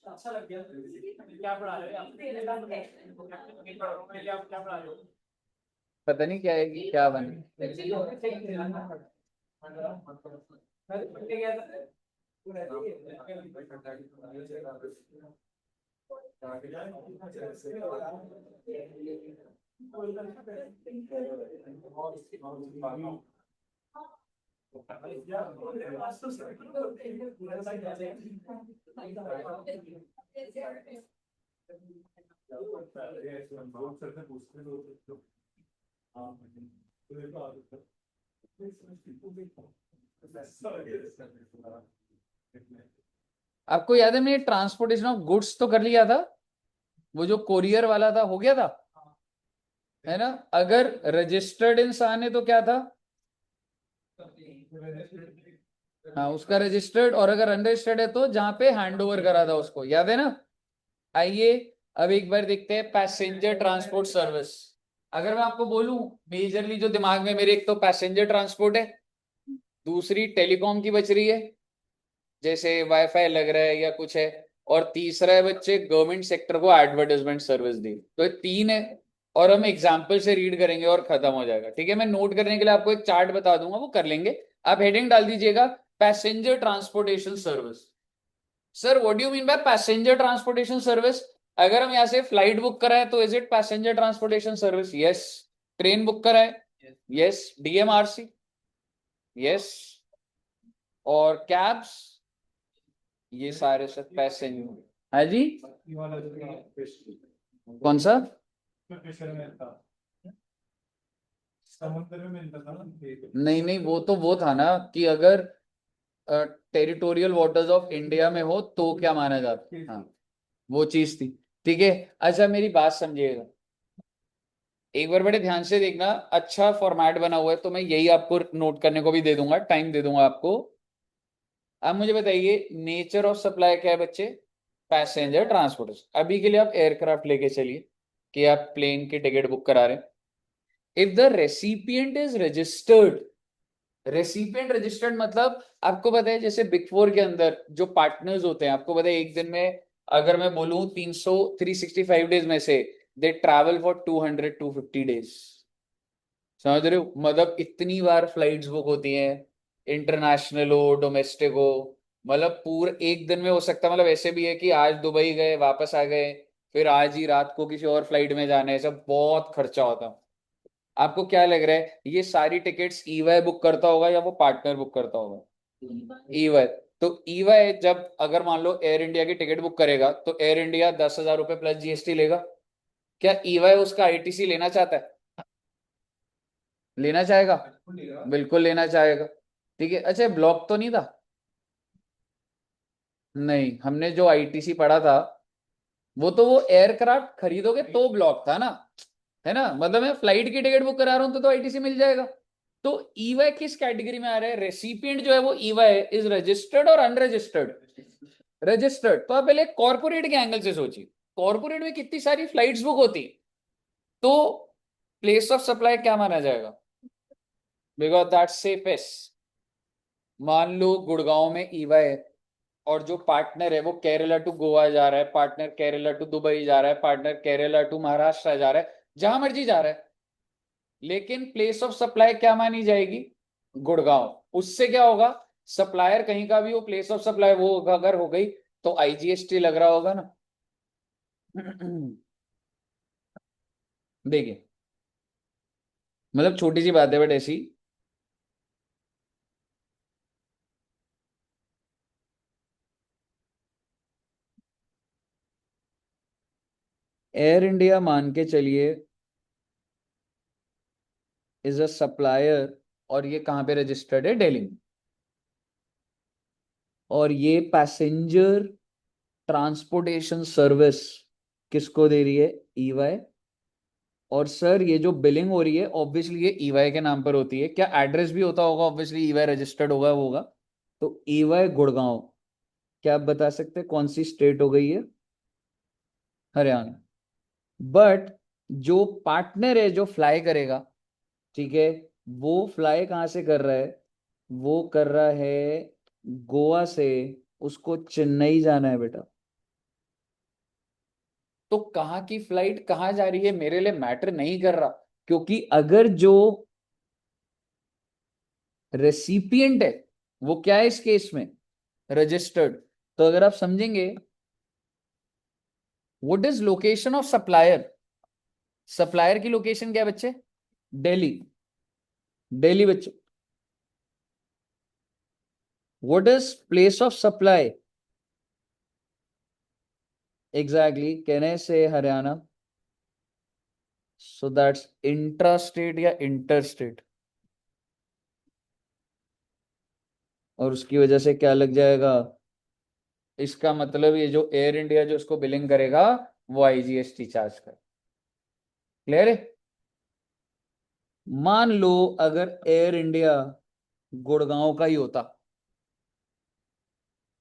अच्छा लग गया। क्या पढ़ा रहे हो आप? क्या पढ़ा रहे हो? पता नहीं क्या है कि क्या बने। आपको याद है मैंने ट्रांसपोर्टेशन ऑफ गुड्स तो कर लिया था, वो जो कोरियर वाला था हो गया था, है ना। अगर रजिस्टर्ड इंसान है तो क्या था? हाँ उसका रजिस्टर्ड, और अगर अनरजिस्टर्ड है तो जहां पे हैंड ओवर करा था उसको, याद है ना। आइए अब एक बार देखते हैं पैसेंजर ट्रांसपोर्ट सर्विस। अगर मैं आपको बोलूं मेजरली जो दिमाग में मेरे, एक तो पैसेंजर ट्रांसपोर्ट है, दूसरी टेलीकॉम की बच रही है जैसे वाईफाई लग रहा है या कुछ है, और तीसरा है बच्चे गवर्नमेंट सेक्टर को एडवर्टाइजमेंट सर्विस दी। तो ये तीन है, और हम एग्जाम्पल से रीड करेंगे और खत्म हो जाएगा। ठीक है, मैं नोट करने के लिए आपको एक चार्ट बता दूंगा, वो कर लेंगे। आप हेडिंग डाल दीजिएगा passenger transportation service. Sir what do you mean by passenger transportation service? अगर हम यहाँ से फ्लाइट बुक कराए तो is it passenger transportation service? Yes. Train book कराए? यस। डीएमआरसी? यस। और कैब्स? ये सारे सब पैसेंजर है जी। कौन सा? समुद्र में मिलता था ना। नहीं नहीं, वो था ना कि अगर टेरिटोरियल वाटर्स ऑफ इंडिया में हो तो क्या माना जाता है, हाँ वो चीज थी। ठीक है, अच्छा मेरी बात समझिएगा, एक बार बड़े ध्यान से देखना। अच्छा फॉर्मेट बना हुआ है तो मैं यही आपको नोट करने को भी दे दूंगा, टाइम दे दूंगा आपको। अब मुझे बताइए नेचर ऑफ सप्लाई क्या है बच्चे? Passenger transportation. अभी के लिए आप एयरक्राफ्ट लेके चलिए कि आप प्लेन की टिकट बुक करा रहे हैं। If the recipient is registered, recipient registered मतलब आपको पता है जैसे बिग फोर के अंदर जो पार्टनर्स होते हैं, आपको पता है एक दिन में अगर मैं बोलूं 365 डेज में से दे ट्रैवल फॉर 200-250 डेज। समझ रहे हो, मतलब इतनी बार फ्लाइट्स बुक होती हैं, इंटरनेशनल हो डोमेस्टिक हो। मतलब पूरे एक दिन में हो सकता है, मतलब ऐसे भी है कि आज दुबई गए वापस आ गए, फिर आज ही रात को किसी और फ्लाइट में जाना है, सब बहुत खर्चा होता। आपको क्या लग रहा है ये सारी टिकट्स ईवाई बुक करता होगा या वो पार्टनर बुक करता होगा? ईवाई। तो ईवाई जब अगर मान लो एयर इंडिया की टिकट बुक करेगा तो एयर इंडिया 10,000 रुपए प्लस जीएसटी लेगा। क्या ईवाई उसका आईटीसी लेना चाहता है? लेना चाहेगा? बिल्कुल लेना चाहेगा। ठीक है, अच्छा ब्लॉक तो नहीं था? नहीं, हमने जो आईटीसी पढ़ा था वो तो वो एयरक्राफ्ट खरीदोगे तो ब्लॉक था ना, है ना। मतलब मैं फ्लाइट की टिकट बुक करा रहा हूं तो आईटीसी मिल जाएगा। तो ईवाई किस कैटेगरी में आ रहा है? रेसिपिएंट जो है वो ईवाई इज रजिस्टर्ड और अनरजिस्टर्ड? रजिस्टर्ड। तो आप पहले कॉर्पोरेट के एंगल से सोचिए, कॉर्पोरेट में कितनी सारी फ्लाइट्स बुक होती, तो प्लेस ऑफ सप्लाई क्या माना जाएगा? Because that safest. मान लो गुड़गांव में ईवाई है, और जो पार्टनर है वो केरला टू गोवा जा रहा है, पार्टनर केरला टू दुबई जा रहा है, पार्टनर केरला टू महाराष्ट्र जा रहा है, जहां मर्जी जा रहा है, लेकिन प्लेस ऑफ सप्लाई क्या मानी जाएगी? गुड़गांव। उससे क्या होगा, सप्लायर कहीं का भी हो, प्लेस ऑफ सप्लाई वो अगर हो गई तो आईजीएसटी लग रहा होगा ना। देखिए, मतलब छोटी सी बात है बट ऐसी। एयर इंडिया मान के चलिए इज अ सप्लायर, और ये कहां पे रजिस्टर्ड है? दिल्ली में। और ये पैसेंजर ट्रांसपोर्टेशन सर्विस किसको दे रही है? ईवाई। और सर ये जो बिलिंग हो रही है ऑब्वियसली ये ईवाई के नाम पर होती है, क्या एड्रेस भी होता होगा? ऑब्वियसली ईवाई रजिस्टर्ड होगा। तो ईवाई गुड़गांव। क्या आप बता सकते हैं कौन सी स्टेट हो गई है? हरियाणा। बट जो पार्टनर है जो फ्लाई करेगा, ठीक है, वो फ्लाई कहाँ से कर रहा है? वो कर रहा है गोवा से, उसको चेन्नई जाना है बेटा, तो कहाँ की फ्लाइट कहाँ जा रही है मेरे लिए मैटर नहीं कर रहा, क्योंकि अगर जो रेसिपिएंट है वो क्या है इस केस में, रजिस्टर्ड, तो अगर आप समझेंगे, what is location of supplier, supplier की लोकेशन क्या है बच्चे, दिल्ली, दिल्ली बच्चे, what is place of supply, exactly कहने से Haryana, so that's intra state या इंटर स्टेट, और उसकी वजह से क्या लग जाएगा, इसका मतलब ये जो एयर इंडिया जो उसको बिलिंग करेगा वो आईजीएसटी चार्ज कर, क्लियर है। मान लो अगर एयर इंडिया गुड़गांव का ही होता,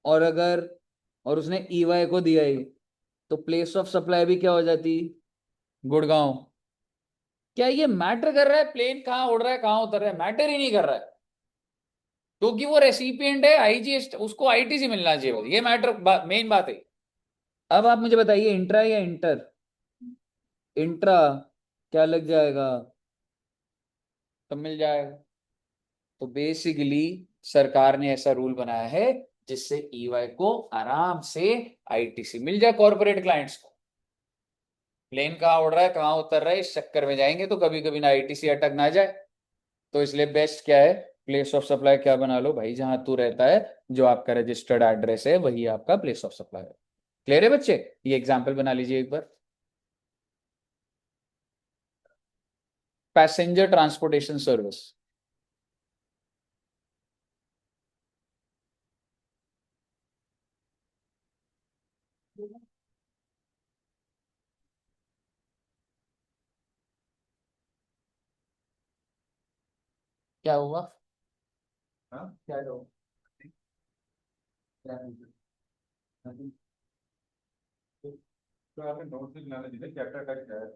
और अगर, और उसने ईवाई को दिया ही, तो प्लेस ऑफ सप्लाई भी क्या हो जाती, गुड़गांव। क्या ये मैटर कर रहा है प्लेन कहाँ उड़ रहा है कहाँ उतर रहा है, मैटर ही नहीं कर रहा है, क्योंकि वो रेसिपिएंट है आईजीएसटी, उसको आईटीसी मिलना चाहिए, ये मैटर मेन बात है। अब आप मुझे बताइए इंट्रा या इंटर, इंट्रा क्या लग जाएगा, तो मिल जाएगा। तो बेसिकली सरकार ने ऐसा रूल बनाया है जिससे ईवाई को आराम से आईटीसी मिल जाए, कॉर्पोरेट क्लाइंट्स को। प्लेन कहाँ उड़ रहा है कहाँ उतर रहा है इस चक्कर में जाएंगे तो कभी कभी ना आईटीसी अटक ना जाए, तो इसलिए बेस्ट क्या है, प्लेस ऑफ सप्लाई क्या बना लो भाई, जहां तू रहता है जो आपका रजिस्टर्ड एड्रेस है वही आपका प्लेस ऑफ सप्लाई है। क्लियर है बच्चे, ये एग्जाम्पल बना लीजिए एक बार। पैसेंजर ट्रांसपोर्टेशन सर्विस, क्या हुआ, हाँ क्या हुआ, तो आपने नोट्स भी बनाने दिए चैप्टर का क्या है,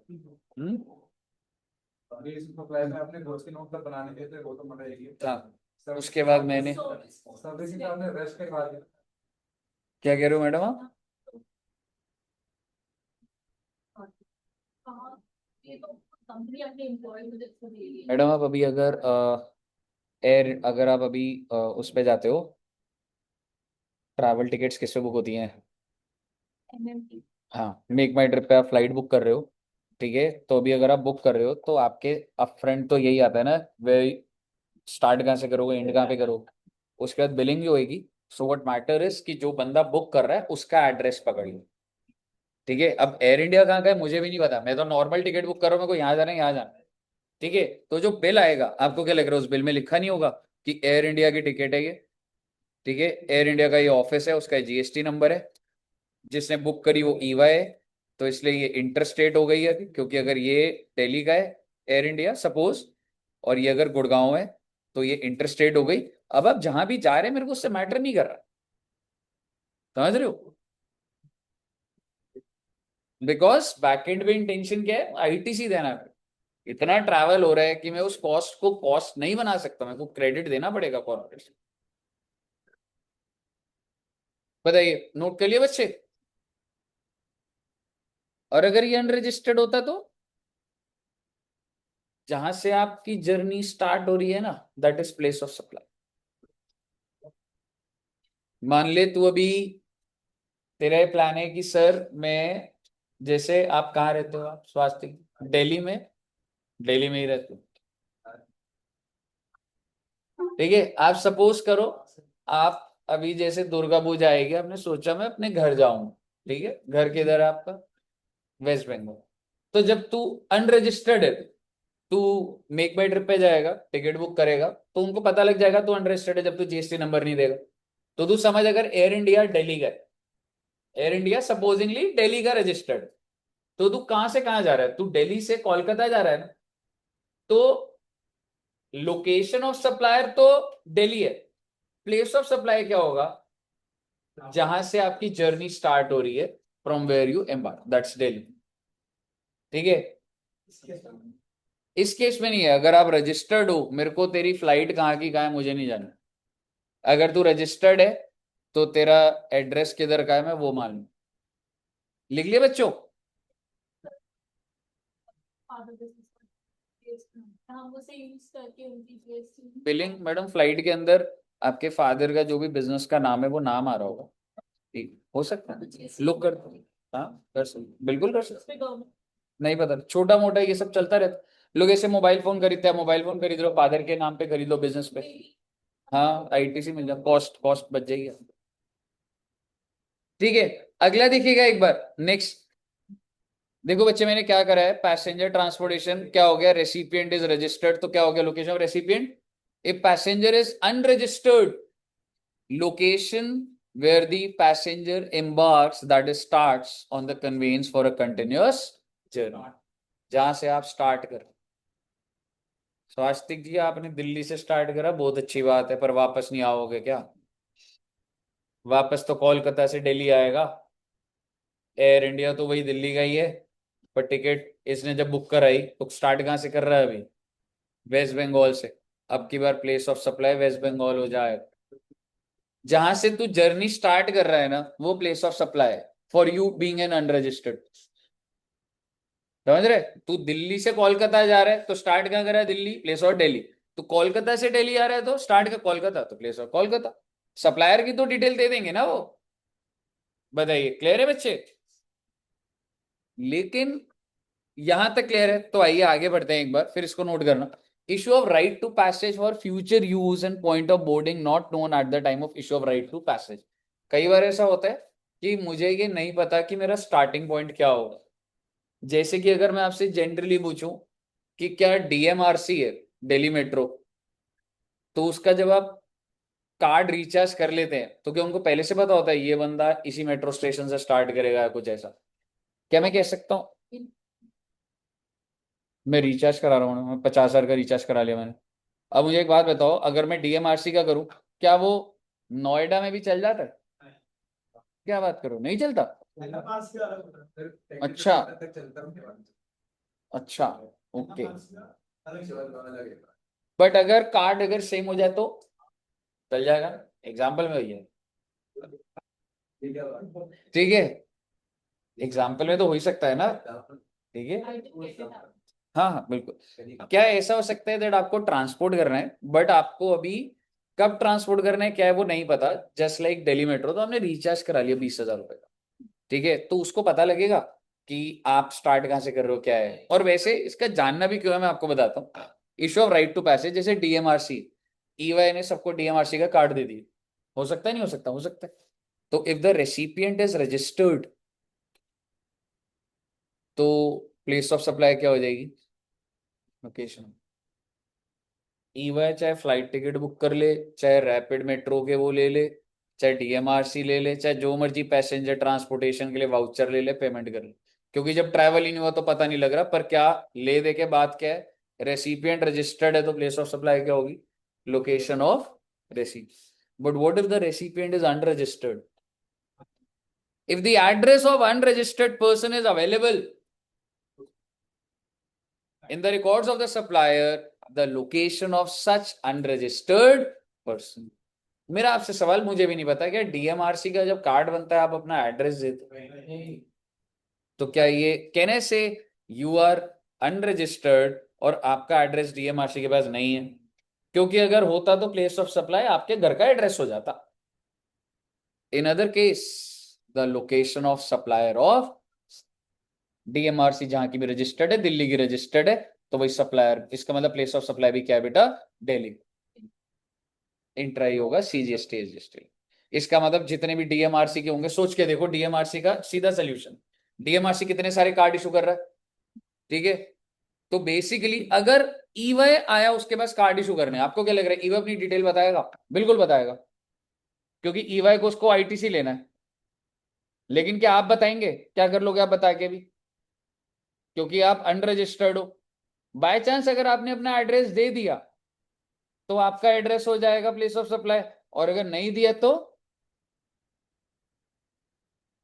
अभी इस क्लास में आपने नोट्स के नोट तक बनाने दिए थे वो तो मतलब एक ही हाँ, उसके बाद मैंने सर्विस का आपने रेस्ट के बाद क्या कह रहे हो मैडम आप, मैडम आप अभी अगर एयर, अगर आप अभी उस पे जाते हो, ट्रैवल टिकट्स किस पे बुक होती हैं, हाँ मेक माई ट्रिप पे आप फ्लाइट बुक कर रहे हो, ठीक है, तो अभी अगर आप बुक कर रहे हो तो आपके अप फ्रंट तो यही आता है ना, वे स्टार्ट कहाँ से करोगे एंड कहाँ पे करोगे, उसके बाद बिलिंग भी होएगी। सो व्हाट मैटर इज कि जो बंदा बुक कर रहा है उसका एड्रेस पकड़ लो, ठीक है। अब एयर इंडिया कहाँ का है मुझे भी नहीं पता, मैं तो नॉर्मल टिकट बुक कर रहा हूँ, मेरे को यहाँ जाना है यहाँ जाना है, ठीक है। तो जो बिल आएगा आपको क्या लग रहा है, उस बिल में लिखा नहीं होगा कि एयर इंडिया की टिकट है ये, ठीक है, एयर इंडिया का ये ऑफिस है, उसका जीएसटी नंबर है, जिसने बुक करी वो ईवाई है, तो इसलिए ये इंटर स्टेट हो गई है अभी, क्योंकि अगर ये दिल्ली का है एयर इंडिया सपोज, और ये अगर गुड़गांव है तो ये इंटर स्टेट हो गई। अब आप जहां भी जा रहे हैं मेरे को उससे मैटर नहीं कर रहा, समझ रहे हो, बिकॉज बैकएंड में इंटेंशन क्या है, आईटीसी देना है। इतना ट्रैवल हो रहा है कि मैं उस कॉस्ट को कॉस्ट नहीं बना सकता, मेरे को क्रेडिट देना पड़ेगा कॉर्पोरेट। बताइए नोट कर लिए बच्चे, और अगर ये अनरजिस्टर्ड होता तो, जहां से आपकी जर्नी स्टार्ट हो रही है ना, that is place of supply. मान ले तू अभी, तेरा ये प्लान है कि सर मैं, जैसे आप कहाँ रहते हो, आप स्वास्थ्य, दिल्ली में, दिल्ली में ही रहते हो, ठीक है। आप सपोज करो, आप अभी जैसे दुर्गा पूजा आएगी, आपने सोचा मैं अपने घर जाऊंगा, ठीक है, घर किधर है आपका, वेस्ट बंगाल। तो जब तू अनरजिस्टर्ड है, तू मेक माई ट्रिप पे जाएगा टिकट बुक करेगा तो उनको पता लग जाएगा तू अनरजिस्टर्ड है, जब तू जीएसटी नंबर नहीं देगा। तो तू समझ, अगर एयर इंडिया दिल्ली का, एयर इंडिया सपोजिंगली दिल्ली का रजिस्टर्ड, तो तू कहां से कहां जा रहा है, तू दिल्ली से कोलकाता जा रहा है ना, तो लोकेशन ऑफ सप्लायर तो दिल्ली है, प्लेस ऑफ सप्लाई क्या होगा, जहां से आपकी जर्नी स्टार्ट हो रही है, from where you embark, that's Delhi, ठीक है। इस केस में नहीं है, अगर आप रजिस्टर्ड हो, मेरे को तेरी फ्लाइट कहाँ की कहाँ है मुझे नहीं जानना, अगर तू रजिस्टर्ड है तो तेरा एड्रेस किधर का है मैं वो मालूम। लिख लिया बच्चों? बिलिंग मैडम फ्लाइट के अंदर आपके फादर का जो भी बिजनेस का नाम है वो नाम आ रहा होगा। ठीक हो सकता है, लुक कर। हाँ कर सकते, बिल्कुल कर सकते। नहीं पता, छोटा मोटा ये सब चलता रहता। लोग ऐसे मोबाइल फोन खरीदते हैं, मोबाइल फोन खरीद लो फादर के नाम पे, खरीद लो बिजनेस पे। हाँ आईटीसी मिल जाए, कॉस्ट कॉस्ट बच जाएगी। ठीक है, अगला देखिएगा एक बार नेक्स्ट। देखो बच्चे मैंने क्या करा है, पैसेंजर ट्रांसपोर्टेशन क्या हो गया, रेसिपिएंट इज रजिस्टर्ड, तो क्या हो गया location of recipient. If passenger is unregistered, location where the passenger embarks, that is starts on the conveyance for a continuous journey, जहां से आप स्टार्ट कर। स्वास्तिक जी आपने दिल्ली से स्टार्ट करा, बहुत अच्छी बात है, पर वापस नहीं आओगे क्या? वापस तो कोलकाता से दिल्ली आएगा। एयर इंडिया तो वही दिल्ली का ही है, पर टिकट इसने जब बुक कराई तो स्टार्ट कहाँ से कर रहा है अभी? वेस्ट बंगाल से। अब की बार place of supply west Bengal हो जाएगा। जहां से तू जर्नी स्टार्ट कर रहा है ना वो प्लेस ऑफ सप्लाई है for you being an unregistered. समझ रहे? तू दिल्ली से कोलकाता जा रहा है तो स्टार्ट कहाँ कर रहा है? Delhi, place of Delhi. तो कोलकाता से दिल्ली आ रहा है तो स्टार्ट का कोलकाता, तो प्लेस ऑफ कोलकाता। सप्लायर की तो डिटेल दे देंगे ना वो। बताइए क्लियर है बच्चे? लेकिन यहां तक क्लियर है तो आइए आगे बढ़ते हैं एक बार, फिर इसको नोट करना। Issue of right to passage for future use and point of boarding not known at the time of issue of right to passage. कई बार ऐसा होता है कि मुझे ये नहीं पता कि मेरा स्टार्टिंग पॉइंट क्या होगा। जैसे कि अगर मैं आपसे जनरली पूछूं कि क्या डीएमआरसी है, दिल्ली मेट्रो, तो उसका जब आप कार्ड रिचार्ज कर लेते हैं तो क्या उनको पहले से पता होता है ये बंदा इसी मेट्रो स्टेशन से स्टार्ट करेगा या कुछ ऐसा? क्या मैं कह सकता हूँ? मैं रिचार्ज करा रहा हूँ, मैं 50,000 का रिचार्ज करा लिया मैंने। अब मुझे एक बात बताओ, अगर मैं डीएमआरसी का करूं, क्या वो नोएडा में भी चल जाता है? क्या बात करो, नहीं चलता? अच्छा, अच्छा, ओके। बट अगर कार्ड अगर सेम हो जाए तो चल जाएगा? एग्जाम्पल में भैया, ठीक है, एग्जाम्पल में तो हो ही सकता है ना। ठीक है, हाँ हाँ बिल्कुल। क्या ऐसा हो सकता है दैट आपको ट्रांसपोर्ट करना है बट आपको अभी कब ट्रांसपोर्ट करना है क्या है वो नहीं पता, जस्ट लाइक दिल्ली मेट्रो, तो हमने रिचार्ज करा लिया 20,000 रुपए का। ठीक है, तो उसको पता लगेगा कि आप स्टार्ट कहाँ से कर रहे हो क्या है। और वैसे इसका जानना भी क्यों है मैं आपको बताता हूँ। Issue of right to passage, जैसे डीएमआरसी, ईवाई ने सबको डीएमआरसी का कार्ड दे दिया, हो सकता है नहीं हो सकता? हो सकता है। तो if the recipient is registered तो प्लेस ऑफ सप्लाई क्या हो जाएगी? लोकेशन। ईवाई चाहे फ्लाइट टिकट बुक कर ले, चाहे रैपिड मेट्रो के वो ले ले, चाहे डीएमआरसी ले ले, चाहे जो मर्जी पैसेंजर ट्रांसपोर्टेशन के लिए वाउचर ले ले, पेमेंट कर ले। क्योंकि जब ट्रैवल ही नहीं हुआ तो पता नहीं लग रहा, पर क्या ले दे के बात क्या है, रेसिपिएंट रजिस्टर्ड है तो प्लेस ऑफ सप्लाई क्या होगी? Location of recipient. But what if the recipient is unregistered? If the address of unregistered person is available in the records of the supplier, the location of such unregistered person। मेरा आपसे सवाल, मुझे भी नहीं पता क्या डीएमआरसी का जब कार्ड बनता है आप अपना एड्रेस देते हो? तो क्या ये कहने से यू आर अनरजिस्टर्ड और आपका एड्रेस डीएमआरसी के पास नहीं है? क्योंकि अगर होता तो प्लेस ऑफ सप्लाई आपके घर का एड्रेस हो जाता। In other case the location of supplier of DMRC जहां की भी रजिस्टर्ड है, दिल्ली की रजिस्टर्ड है, तो वही सप्लायर, इसका मतलब प्लेस ऑफ सप्लाई भी क्या है बेटा? दिल्ली। इंट्रा ही होगा सीजीएसटी एसजीएसटी। इसका मतलब जितने भी डीएमआरसी के होंगे, सोच के देखो, डीएमआरसी का सीधा सोल्यूशन, डीएमआरसी कितने सारे कार्ड इशू कर रहा है? ठीक है, तो बेसिकली अगर ईवाई आया उसके पास कार्ड इशू करने, आपको क्या लग रहा है ईवाई अपनी डिटेल बताएगा? बिल्कुल बताएगा, क्योंकि ईवाई को उसको आईटीसी लेना है। लेकिन क्या आप बताएंगे? क्या कर लोगे आप बता के भी? क्योंकि आप अनरजिस्टर्ड हो। बाय चांस अगर आपने अपना एड्रेस दे दिया तो आपका एड्रेस हो जाएगा प्लेस ऑफ सप्लाई, और अगर नहीं दिया तो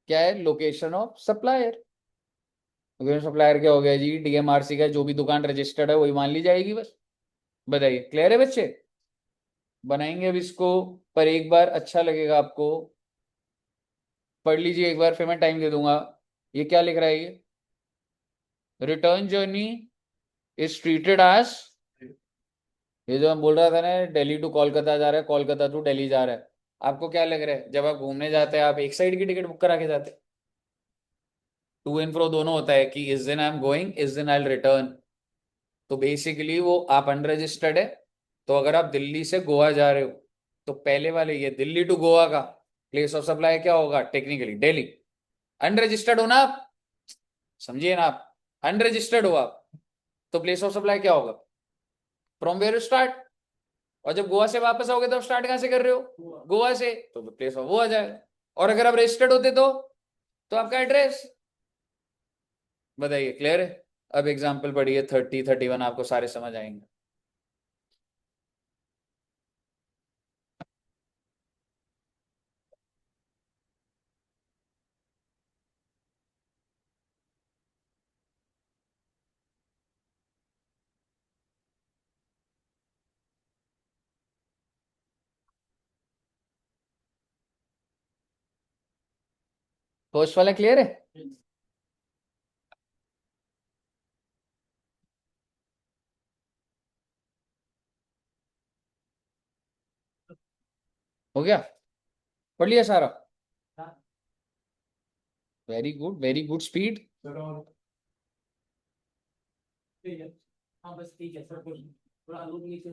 क्या है? Location of supplier. Location supplier क्या हो गया जी? डीएमआरसी का जो भी दुकान रजिस्टर्ड है वही मान ली जाएगी बस। बताइए क्लियर है बच्चे? बनाएंगे अब इसको, पर एक बार अच्छा लगेगा आपको, पढ़ लीजिए एक बार, फिर मैं टाइम दे दूंगा। ये क्या लिख रहा है ये? Return journey is treated as, ये जो मैं बोल रहा था ना, दिल्ली टू कोलकाता जा रहा है, कोलकाता टू दिल्ली जा रहा है। आपको क्या लग रहा है, जब आप घूमने जाते हैं आप एक साइड की टिकट बुक करा के जाते हैं? टू एंड फ्रो दोनों होता है कि इस दिन आई एम गोइंग, इस दिन आई विल रिटर्न। तो बेसिकली वो आप अनरजिस्टर्ड है। तो अगर आप दिल्ली से गोवा जा रहे हो, तो पहले वाले ये दिल्ली टू गोवा का प्लेस ऑफ सप्लाई क्या होगा? टेक्निकली दिल्ली। अनरजिस्टर्ड हो ना आप, समझिए ना आप, अनरजिस्टर्ड हो आप, तो प्लेस ऑफ सप्लाई क्या होगा? From where you start. और जब गोवा से वापस आओगे तो आप स्टार्ट कहां से कर रहे हो? गोवा से, तो प्लेस ऑफ वो आ जाएगा। और अगर आप रजिस्टर्ड होते तो आपका एड्रेस। बताइए, क्लियर है? अब एग्जाम्पल पढ़िए, 30, 31 आपको सारे समझ आएंगे। फर्स्ट वाला क्लियर है? हो गया? पढ़ लिया सारा? Very good, very good speed. हाँ बस ठीक है सर, थोड़ा लोग नीचे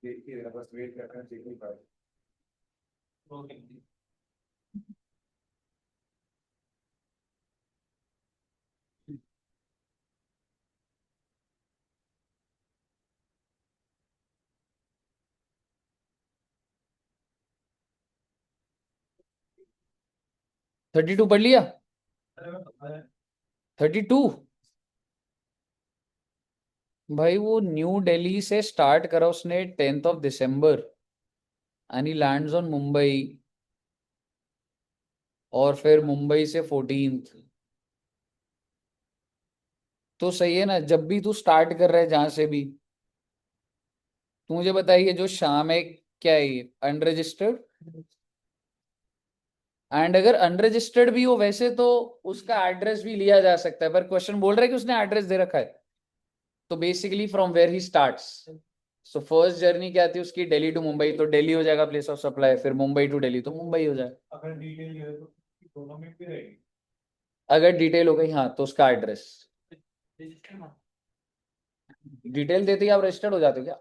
देखिए बस वेट करते हैं, देख नहीं पा रहे। 32 पढ़ लिया? 32? भाई वो न्यू दिल्ली से स्टार्ट करा उसने 10th of December, and he lands on Mumbai, और फिर मुंबई से 14th। तो सही है ना, जब भी तू स्टार्ट कर रहा है जहां से भी, तू मुझे बताइए जो शाम है, क्या है ये? अनरजिस्टर्ड। एंड अगर अनरजिस्टर्ड भी हो वैसे तो उसका एड्रेस भी लिया जा सकता है, पर क्वेश्चन बोल रहा है कि उसने एड्रेस दे रखा है। तो basically from where he starts. So first journey क्या थी उसकी? दिल्ली टू मुंबई, तो दिल्ली हो जाएगा प्लेस ऑफ सप्लाई, फिर मुंबई टू दिल्ली, तो मुंबई हो जाएगा। अगर डिटेल है तो दोनों में भी रहेगी। अगर डिटेल हो गई, हाँ, तो उसका एड्रेस। डिटेल देते ही आप रजिस्टर्ड हो जाते हो क्या?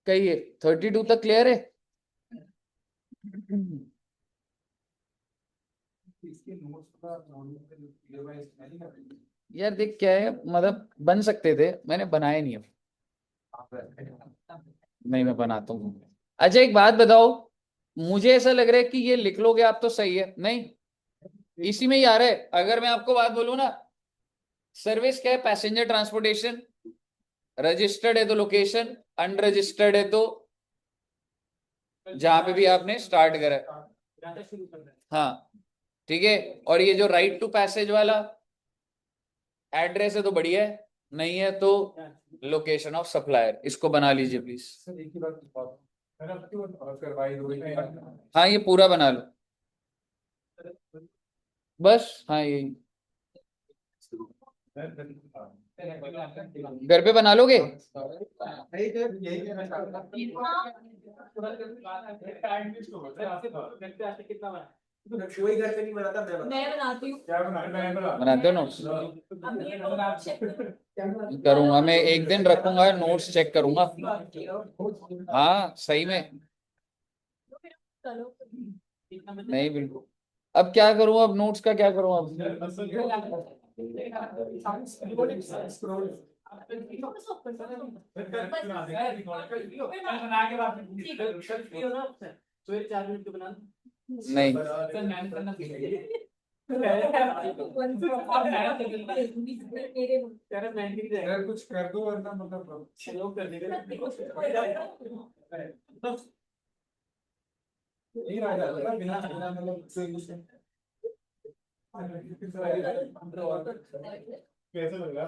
कहिए, 32 तक क्लियर है? यार देख क्या है, मतलब बन सकते थे, मैंने बनाए नहीं अब। नहीं, मैं बनाता हूँ। अच्छा एक बात बताओ, मुझे ऐसा लग रहा है कि ये लिख लोगे आप तो सही है, नहीं? इसी में ही आ रहा है। अगर मैं आपको बात बोलूं ना, सर्विस क्या है? Passenger transportation. रजिस्टर्ड है तो लोकेशन, अनरजिस्टर्ड है तो जहां पे भी आपने स्टार्ट करा है। हाँ, ठीक है। और ये जो राइट टू पैसेज वाला एड्रेस है तो बढ़िया है, नहीं है तो लोकेशन ऑफ सप्लायर, इसको बना लीजिए प्लीज। हाँ ये पूरा बना लो बस, हाँ यही। घर पे बना लोगे? कोई घर पे नहीं बनाता, मैं बनाती हूँ। क्या बनाते हो? नोट्स करूंगा मैं, एक दिन रखूंगा, नोट्स चेक करूंगा। हाँ सही में। नहीं बिल्कुल। अब क्या करूं, अब नोट्स का क्या करूं अब? नहीं। कुछ कर दो वरना मतलब कर कैसे लगा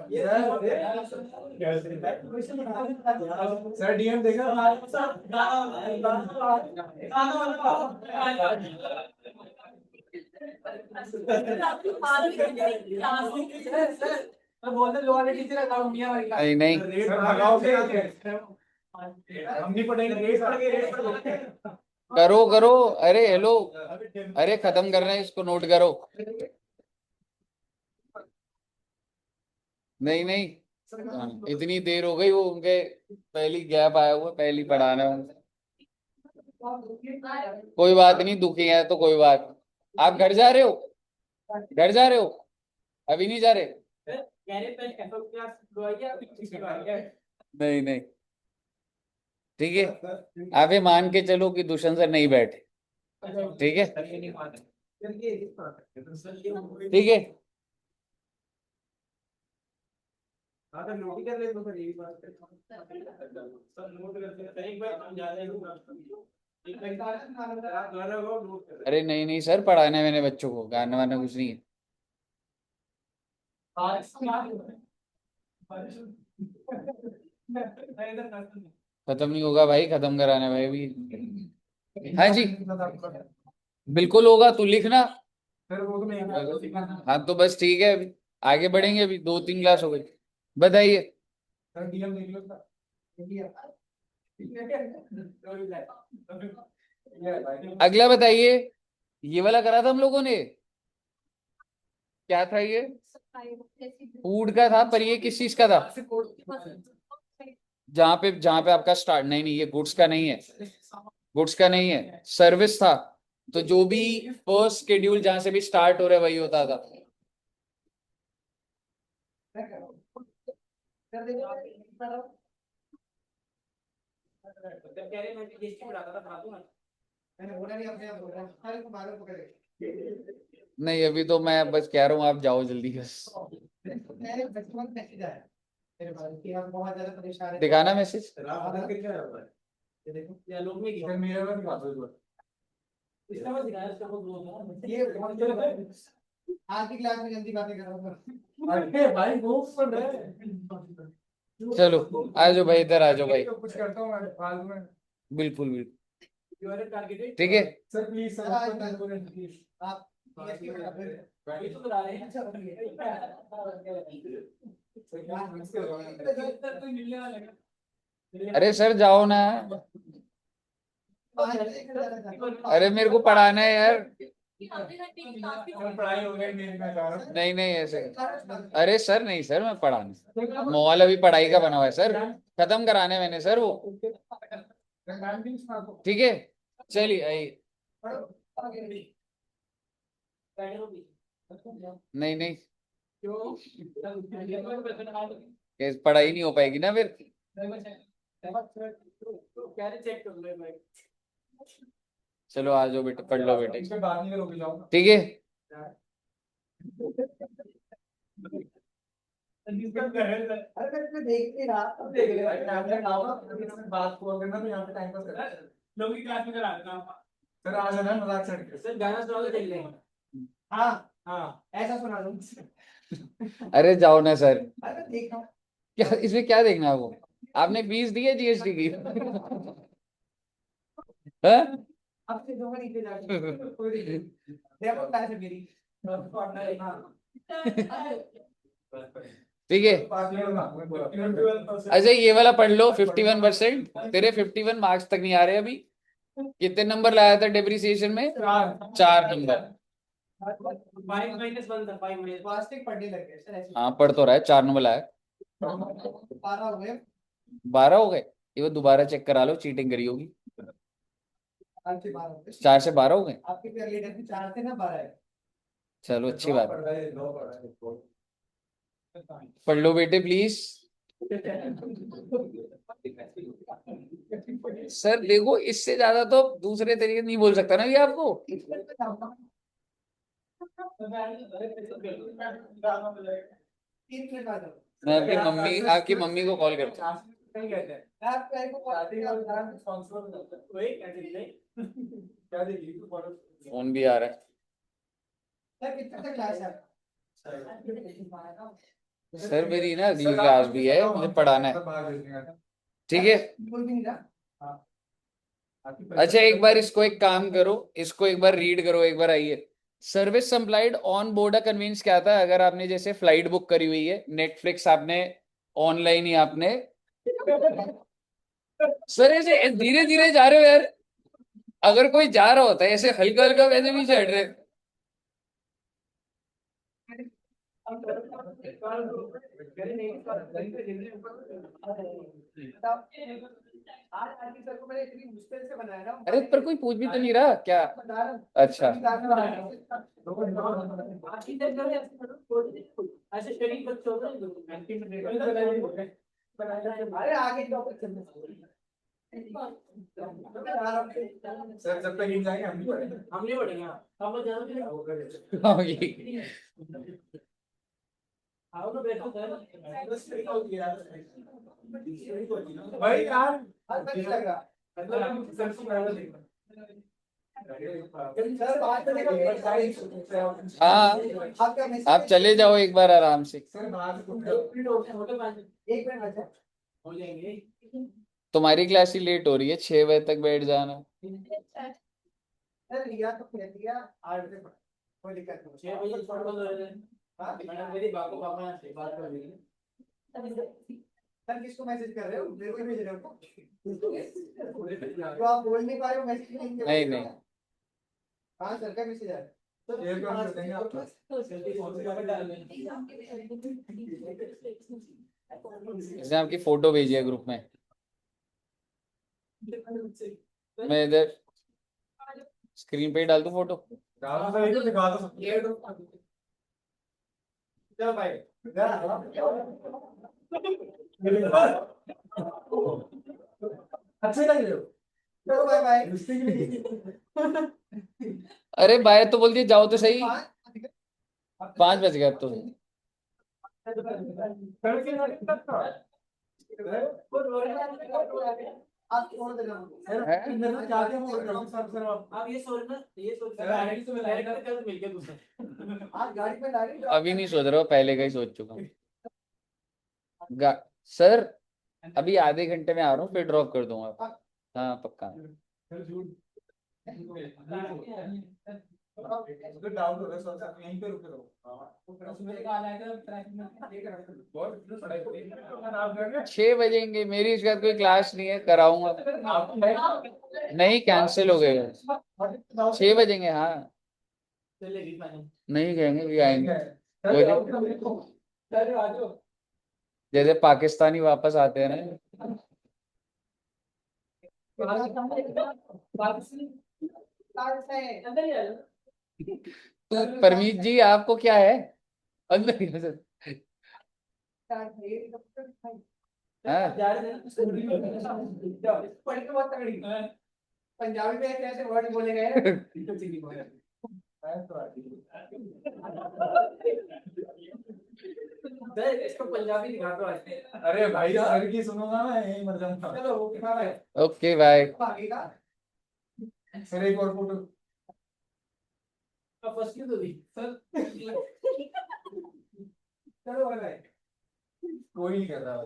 सर डीएम देखा नहीं नहीं हम नहीं पढ़ेंगे रेट पढ़ के रेट पढ़ करो करो। अरे हेलो, अरे खत्म कर रहे हैं, इसको नोट करो। नहीं नहीं, इतनी देर हो गई, वो उनके पहली गैप आया हुआ, पहली पढ़ाना है उनसे। कोई बात नहीं, दुखी है तो कोई बात। आप घर जा रहे हो? घर जा रहे हो? अभी नहीं जा रहे? नहीं नहीं, ठीक है, आप ये मान के चलो कि दुष्यंत सर नहीं बैठे। ठीक है, ठीक है। हाँ तो नोट ही कर ले तो फिर यही बात है सब नोट करते हैं एक बार हम जा रहे हैं एक घंटा आप घर रहो नोट कर अरे नहीं नहीं सर, पढ़ाना है मैंने बच्चों को, गाना वाना कुछ नहीं है। खत्म नहीं होगा भाई, खत्म कराना है भाई अभी। हाँ जी, बिल्कुल होगा, तू लिखना। फिर वो तो नहीं हाँ तो बस ठीक है, अभी आगे बढ़ेंगे, अभी 2-3 क्लास हो गई। बताइए। सर डीएम देख लो अगला बताइए, ये वाला करा था हम लोगों ने, क्या था ये? फूड का था, पर ये किस चीज का था? जहाँ पे आपका स्टार्ट, नहीं नहीं, ये गुड्स का नहीं है, गुड्स का नहीं है, सर्विस था। तो जो भी फर्स्ट शेड्यूल जहां से भी स्टार्ट हो रहा है वही होता था। नहीं, अभी तो मैं बस कह रहा हूँ आप जाओ जल्दी बस। दिखाना मैसेज। आज की क्लास में जल्दी बातें करो अरे भाई वो पढ़ रहे हैं चलो आ जाओ भाई, इधर आ जाओ भाई। कुछ करता हूँ मैं फालतू में बिल्कुल बिल्कुल, ठीक है। सर प्लीज सर आप अरे सर जाओ ना, अरे मेरे को पढ़ाना है यार। पढ़ाई हो गई नहीं नहीं ऐसे, अरे सर नहीं सर, मैं पढ़ाना, मॉल अभी पढ़ाई का बना हुआ है सर, खत्म कराने मैंने सर वो। ठीक है, चलिए आइए। नहीं नहीं, पढ़ाई नहीं हो पाएगी ना फिर। चलो आ जाओ बेटे, पढ़ लो बेटे, बात नहीं करोगे जाओ ठीक है। अरे देख नहीं रहा अब देख ले बात को करना तो यहाँ पे टाइम पास कर लोग की क्लास में करा देना सर आ जाना मजाक छड़ सर गाना सुना के देख लेंगे हाँ हाँ ऐसा सुना दूं अरे जाओ ना सर, अरे देखो क्या इसमें क्या देखना है वो? आपने फीस दी है जीएसटी की? हाँ? अब से दो नीचे जाके देखो क्लास है मेरी ठीक है। अच्छा ये वाला पढ़ लो, 51%, तेरे 51 मार्क्स तक नहीं आ रहे अभी। कितने नंबर लाया था डेप्रिसिएशन में? 4 नंबर। पढ़ने लग गए सर ऐसे हाँ पढ़ तो रहा है, 4 नंबर लाया। 12 हो गए 12 हो गए? ये वो दोबारा चेक करा लो, चीटिंग करी होगी। 4 से 12 हो गए 4 से 12 हो गए? आपके पेयर लीडर से 4 से ना 12 है चलो अच्छी बात है, पढ़ लो बेटे प्लीज। सर देखो, इससे ज्यादा तो दूसरे तरीके नहीं बोल सकता ना ये आपको। मैं आपकी मम्मी को कॉल करता हूँ। नहीं कहते हैं आप क्या को शादी का नाम स्पॉन्सर होता है वही कहते नहीं क्या देखिए तो फॉलो फोन भी आ रहा सर कितने तक क्लास है है सर, मेरी ना अगली क्लास भी है, मुझे पढ़ाना है, ठीक है। बिल्कुल भी नहीं ना हाँ अच्छा एक बार इसको एक काम करो, इसको एक बार रीड करो, एक बार आइए। Service supplied on board convince क्या था? अगर आपने जैसे फ्लाइट बुक करी हुई है, नेटफ्लिक्स आपने ऑनलाइन ही आपने, सर ऐसे धीरे धीरे जा रहे हो यार, अगर कोई जा रहा होता है ऐसे हल्का हल्का वैसे भी चढ़ रहे। आज आरती सर को मैंने इतनी मुश्किल से बनाया ना अरे पर कोई पूछ भी तो नहीं रहा क्या? अच्छा अरे आगे सर जब तक इन जाएंगे हम नहीं पढ़ेंगे हम लोग ज्यादा हाँ, ये आओ तो बैठो सर भाई यार अच्छा नहीं लग रहा मतलब सर को पहले देखना सर बात तो देखो हाँ, आपका मैसेज आप चले जाओ एक बार आराम से। सर बाहर से एक मिनट बचा हो जाएंगे तुम्हारी क्लास ही लेट हो रही है, 6 बजे तक बैठ जाना। सर लिया तो कह दिया 8 बजे कोई दिक्कत नहीं 6 बजे छोड़ दो हां मैडम मेरी बात को पापा से बात कर रही है सर किसको मैसेज कर रहे हो मेरे को भेज रहे हो तो आप बोल नहीं पा रहे हो मैसेज नहीं नहीं, हाँ सर का मैसेज आया सर ये काम कर देंगे आप जल्दी फोन से कवर डाल दें इसने आपकी फोटो भेजी है ग्रुप में, मैं इधर स्क्रीन पे ही डाल दूं फोटो। दिखा दो चलो भाई अच्छे लग रहे हो चलो बाय बाय अरे बाय तो बोल दिए, जाओ तो सही। 5 बज गए अब तो। आप छोड़ देना है? मैं चाहते हैं सर आप ये सोच ना ये सोच डायरेक्ट से डायरेक्ट कल मिल गया दूसरा आज गाड़ी पे डायरेक्ट अभी नहीं सोच रहा हूँ, पहले का ही सोच चुका हूँ। सर अभी आधे घंटे में आ रहा हूँ, फिर ड्रॉप कर दूंगा। हाँ पक्का। तो डाउट हो रहा है सर यहीं पे रुके रहो सुबह का आ जाएगा ट्रैफिक में बहुत पढ़ाई करेंगे 6 बजेंगे, मेरी इसके बाद कोई क्लास नहीं है, कराऊंगा। नहीं कैंसिल हो गए, 6 बजेंगे। हाँ नहीं कहेंगे भी आएंगे, जैसे पाकिस्तानी वापस आते हैं ना। तो परमीत जी आपको क्या है अंदर ही नजर? हाँ पंजाबी में ऐसे ऐसे वर्ड बोले गए इसको पंजाबी दिखा दो आज अरे भाई सर की सुनूंगा मैं यही मर जाऊंगा चलो ओके बाय। सर एक और फोटो फर्स्ट की तो दी सर चलो भाई कोई नहीं कर रहा है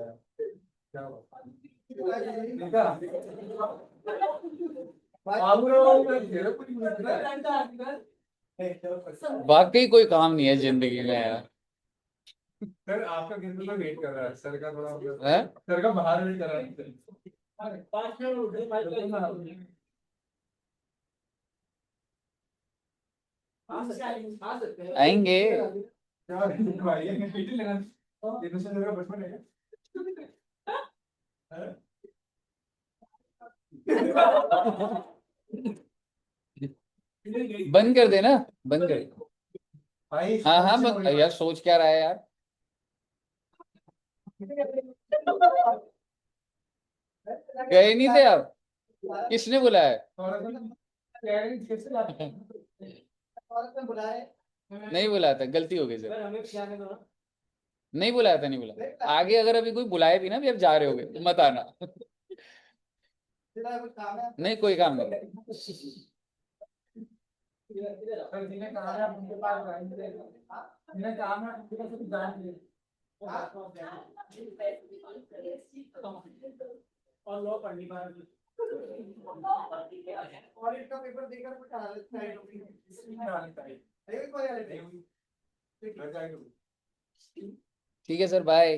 क्या देखा वाकई कोई काम नहीं है जिंदगी में यार। सर आपका किसी में वेट कर रहा है सर का थोड़ा हैं? सर का बाहर वेट कर रहा है 5 मिनट आएंगे। बंद कर देना, बंद कर। भाई हाँ हाँ यार सोच क्या रहा है यार। गए नहीं थे आप? किसने बुलाया? नहीं बुलाया था, गलती हो गई सर। नहीं बुलाया था, नहीं बुलाया। आगे अगर अभी कोई बुलाए भी ना, अभी आप जा रहे होगे, मत आना। नहीं, कोई काम नहीं। सर जिन्हें कहा है आप उनके पास आएंगे, जिन्हें काम है उनके पास कुछ जाएंगे। और लो पढ़नी बार और इसका पेपर देकर कुछ ठीक है sir, bye.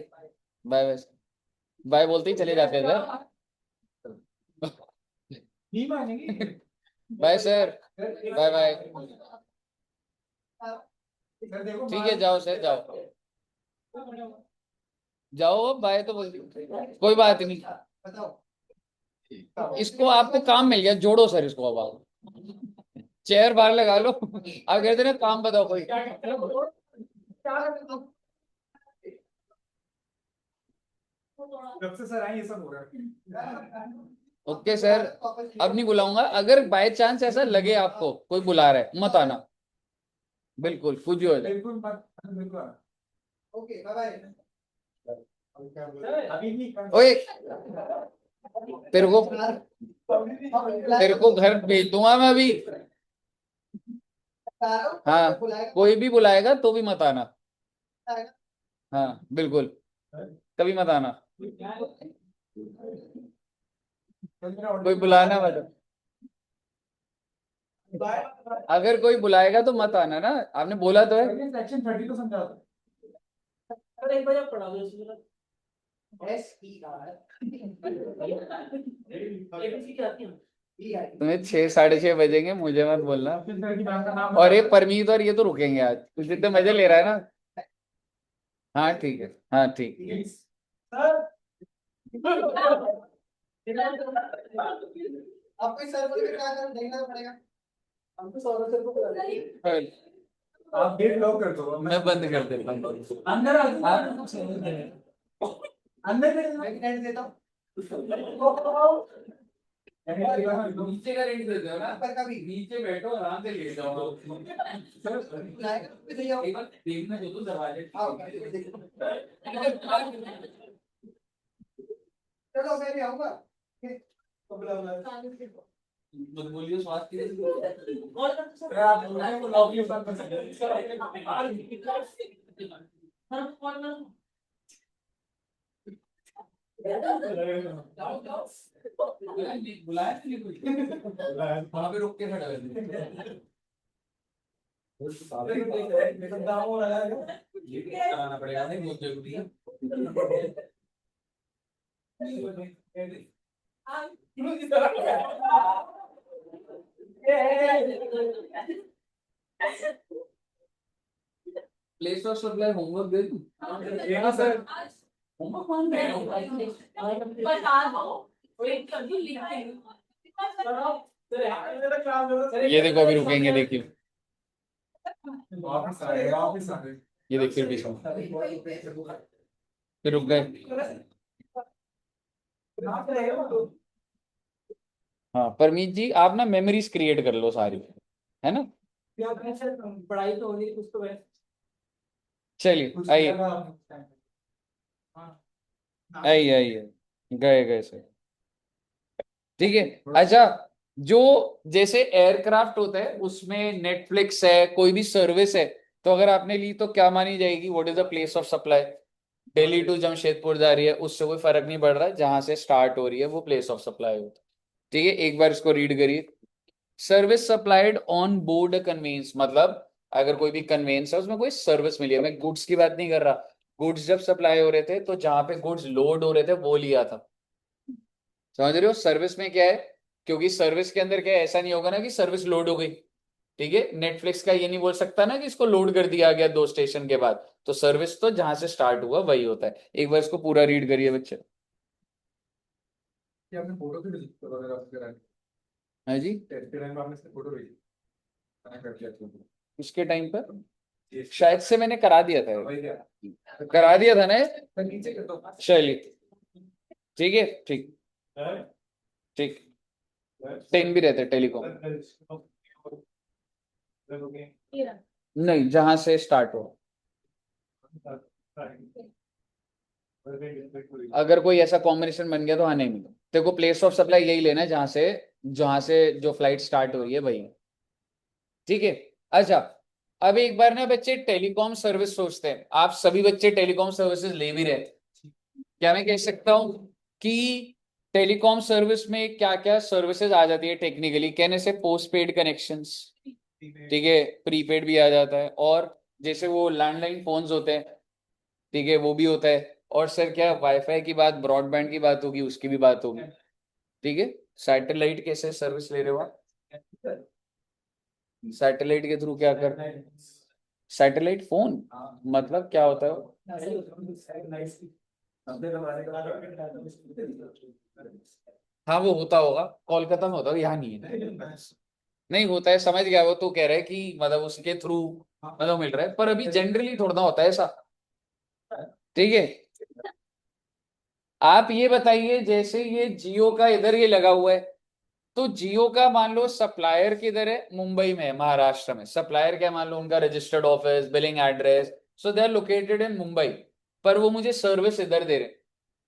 Bye bye. Bye बोलते ही चले जाते हैं सर। नहीं मानेंगे। Bye sir, bye bye. Sir देखो ठीक है, जाओ सर, जाओ जाओ, बाय तो बोल दियो। कोई बात नहीं, इसको आपको काम मिल गया, जोड़ो सर इसको। अब आप चेयर बाहर लगा लो। आप कहते ना काम बताओ कोई। जब से सर आए ये सब हो रहा है। ओके सर, अब नहीं बुलाऊंगा। अगर बाय चांस ऐसा लगे आपको कोई बुला रहा है, मत आना, बिल्कुल कुछ भी हो जाए। बिल्कुल मत, बिल्कुल। Okay bye bye. अभी नहीं। ओए, तेरे को तेरे को घर भेज दूंगा मैं अभी। हाँ, कोई भी बुलाएगा तो भी मत आना। हाँ बिल्कुल, कभी मत आना। कोई बुलाना मत। अगर कोई बुलाएगा तो मत आना ना, आपने बोला तो है। सेक्शन 30 तो समझा दो। सर एक बार आप पढ़ा दो इसमें। एबीसी क्या आती है? तुम्हें 6 साढ़े 6 बजेंगे, मुझे मत बोलना। सर की मैम का नाम और ये परमीत और ये तो रुकेंगे आज, तू जितने मजे ले रहा है ना। हाँ ठीक है, हाँ ठीक। सर आपको इस सर को क्या करना देखना पड़ेगा। हमको सौरभ सर को बुला लीजिए। आप गेट लॉक कर दो, मैं बंद कर देता हूँ। अंदर आ अंदर मैं रेंट देता हूँ। नीचे का रेंट देते हो ना, पर कभी नीचे बैठो, आराम से लेट जाओ। एक बार देखने दो तो दरवाजे। चलो मैं भी आऊंगा। मत बोलिए स्वास्थ्य बुलाया नहीं कुछ, वहां पे रुक के खड़ा कर दिया। कराना पड़ेगा, नहीं बहुत जरूरी है। प्लेस ऑफ सप्लाई होमवर्क दे दूं? सर होमवर्क मान रहे ये देखो, अभी रुकेंगे, देखिए वापस आ गए, वापस आ गए। ये देख, फिर रुक गए। हाँ परमीत जी, आप ना मेमोरीज क्रिएट कर लो सारी, है ना। पढ़ाई तो होनी कुछ तो है। चलिए आइए आइए आइए, गए गए सर। ठीक है। अच्छा, जो जैसे एयरक्राफ्ट होता है उसमें नेटफ्लिक्स है, कोई भी सर्विस है, तो अगर आपने ली तो क्या मानी जाएगी? What is the place of supply? Delhi to Jamshedpur जा रही है, उससे कोई फर्क नहीं पड़ रहा, जहां से स्टार्ट हो रही है वो प्लेस ऑफ सप्लाई होता है। ठीक है, एक बार इसको रीड करिए। Service supplied on board a conveyance, मतलब अगर कोई भी कन्वेंस है उसमें कोई सर्विस मिली है। मैं गुड्स की बात नहीं कर रहा। गुड्स जब सप्लाई हो रहे थे तो जहां पे गुड्स लोड हो रहे थे वो लिया था। समझ रहे हो? सर्विस में क्या है, क्योंकि सर्विस के अंदर क्या है, ऐसा नहीं होगा ना कि सर्विस लोड हो गई। ठीक है, नेटफ्लिक्स का ये नहीं बोल सकता ना कि इसको लोड कर दिया गया 2 स्टेशन के बाद। तो सर्विस तो जहां से स्टार्ट हुआ वही होता है। एक बार इसको पूरा रीड करिए बच्चे। क्या आपने फोटो भी भेजी तो अगर आपके टाइम हाँ जी, टेस्ट के टाइम पे आपने इसकी फोटो भेजी, मैंने कर दिया था। उसके टाइम पर शायद से मैंने करा दिया था, वही क्या करा दिया था ना। सर नीचे कर दो। चलिए ठीक है, ठीक ठीक। 10 भी रहते टेलीकॉम, नहीं जहां से स्टार्ट हो। अगर कोई ऐसा कॉम्बिनेशन बन गया तो हाँ नहीं मिले। तेरे को प्लेस ऑफ सप्लाई यही लेना है जहां से जो फ्लाइट स्टार्ट हो रही है भाई। ठीक है। अच्छा, अब एक बार ना बच्चे टेलीकॉम सर्विस सोचते हैं, आप सभी बच्चे टेलीकॉम सर्विसेज ले भी रहे हैं। क्या मैं कह सकता हूं कि टेलीकॉम सर्विस में क्या क्या सर्विसेज आ जाती है टेक्निकली, कहने से पोस्ट पेड कनेक्शंस, ठीक है, प्रीपेड भी आ जाता है, और जैसे वो लैंडलाइन फोन्स होते हैं, ठीक है, वो भी होता है। और सर क्या वाईफाई की बात, ब्रॉडबैंड की बात होगी, उसकी भी बात होगी। ठीक है। सैटेलाइट कैसे सर्विस ले रहे हो आप? सैटेलाइट के थ्रू क्या कर रहे हैं? सैटेलाइट फोन मतलब क्या होता है? हाँ वो होता होगा, कोलकाता में होता होगा, यहाँ नहीं है। नहीं होता है, समझ गया। वो तो कह रहे हैं कि मतलब उसके थ्रू मतलब मिल रहा है, पर अभी जनरली थोड़ा ना होता है ऐसा। ठीक है। आप ये बताइए, जैसे ये जियो का इधर ये लगा हुआ है, तो जियो का मान लो सप्लायर किधर है? मुंबई में है, महाराष्ट्र में। सप्लायर क्या, मान लो उनका registered office, billing address, so they are located in Mumbai, पर वो मुझे सर्विस इधर दे रहे हैं।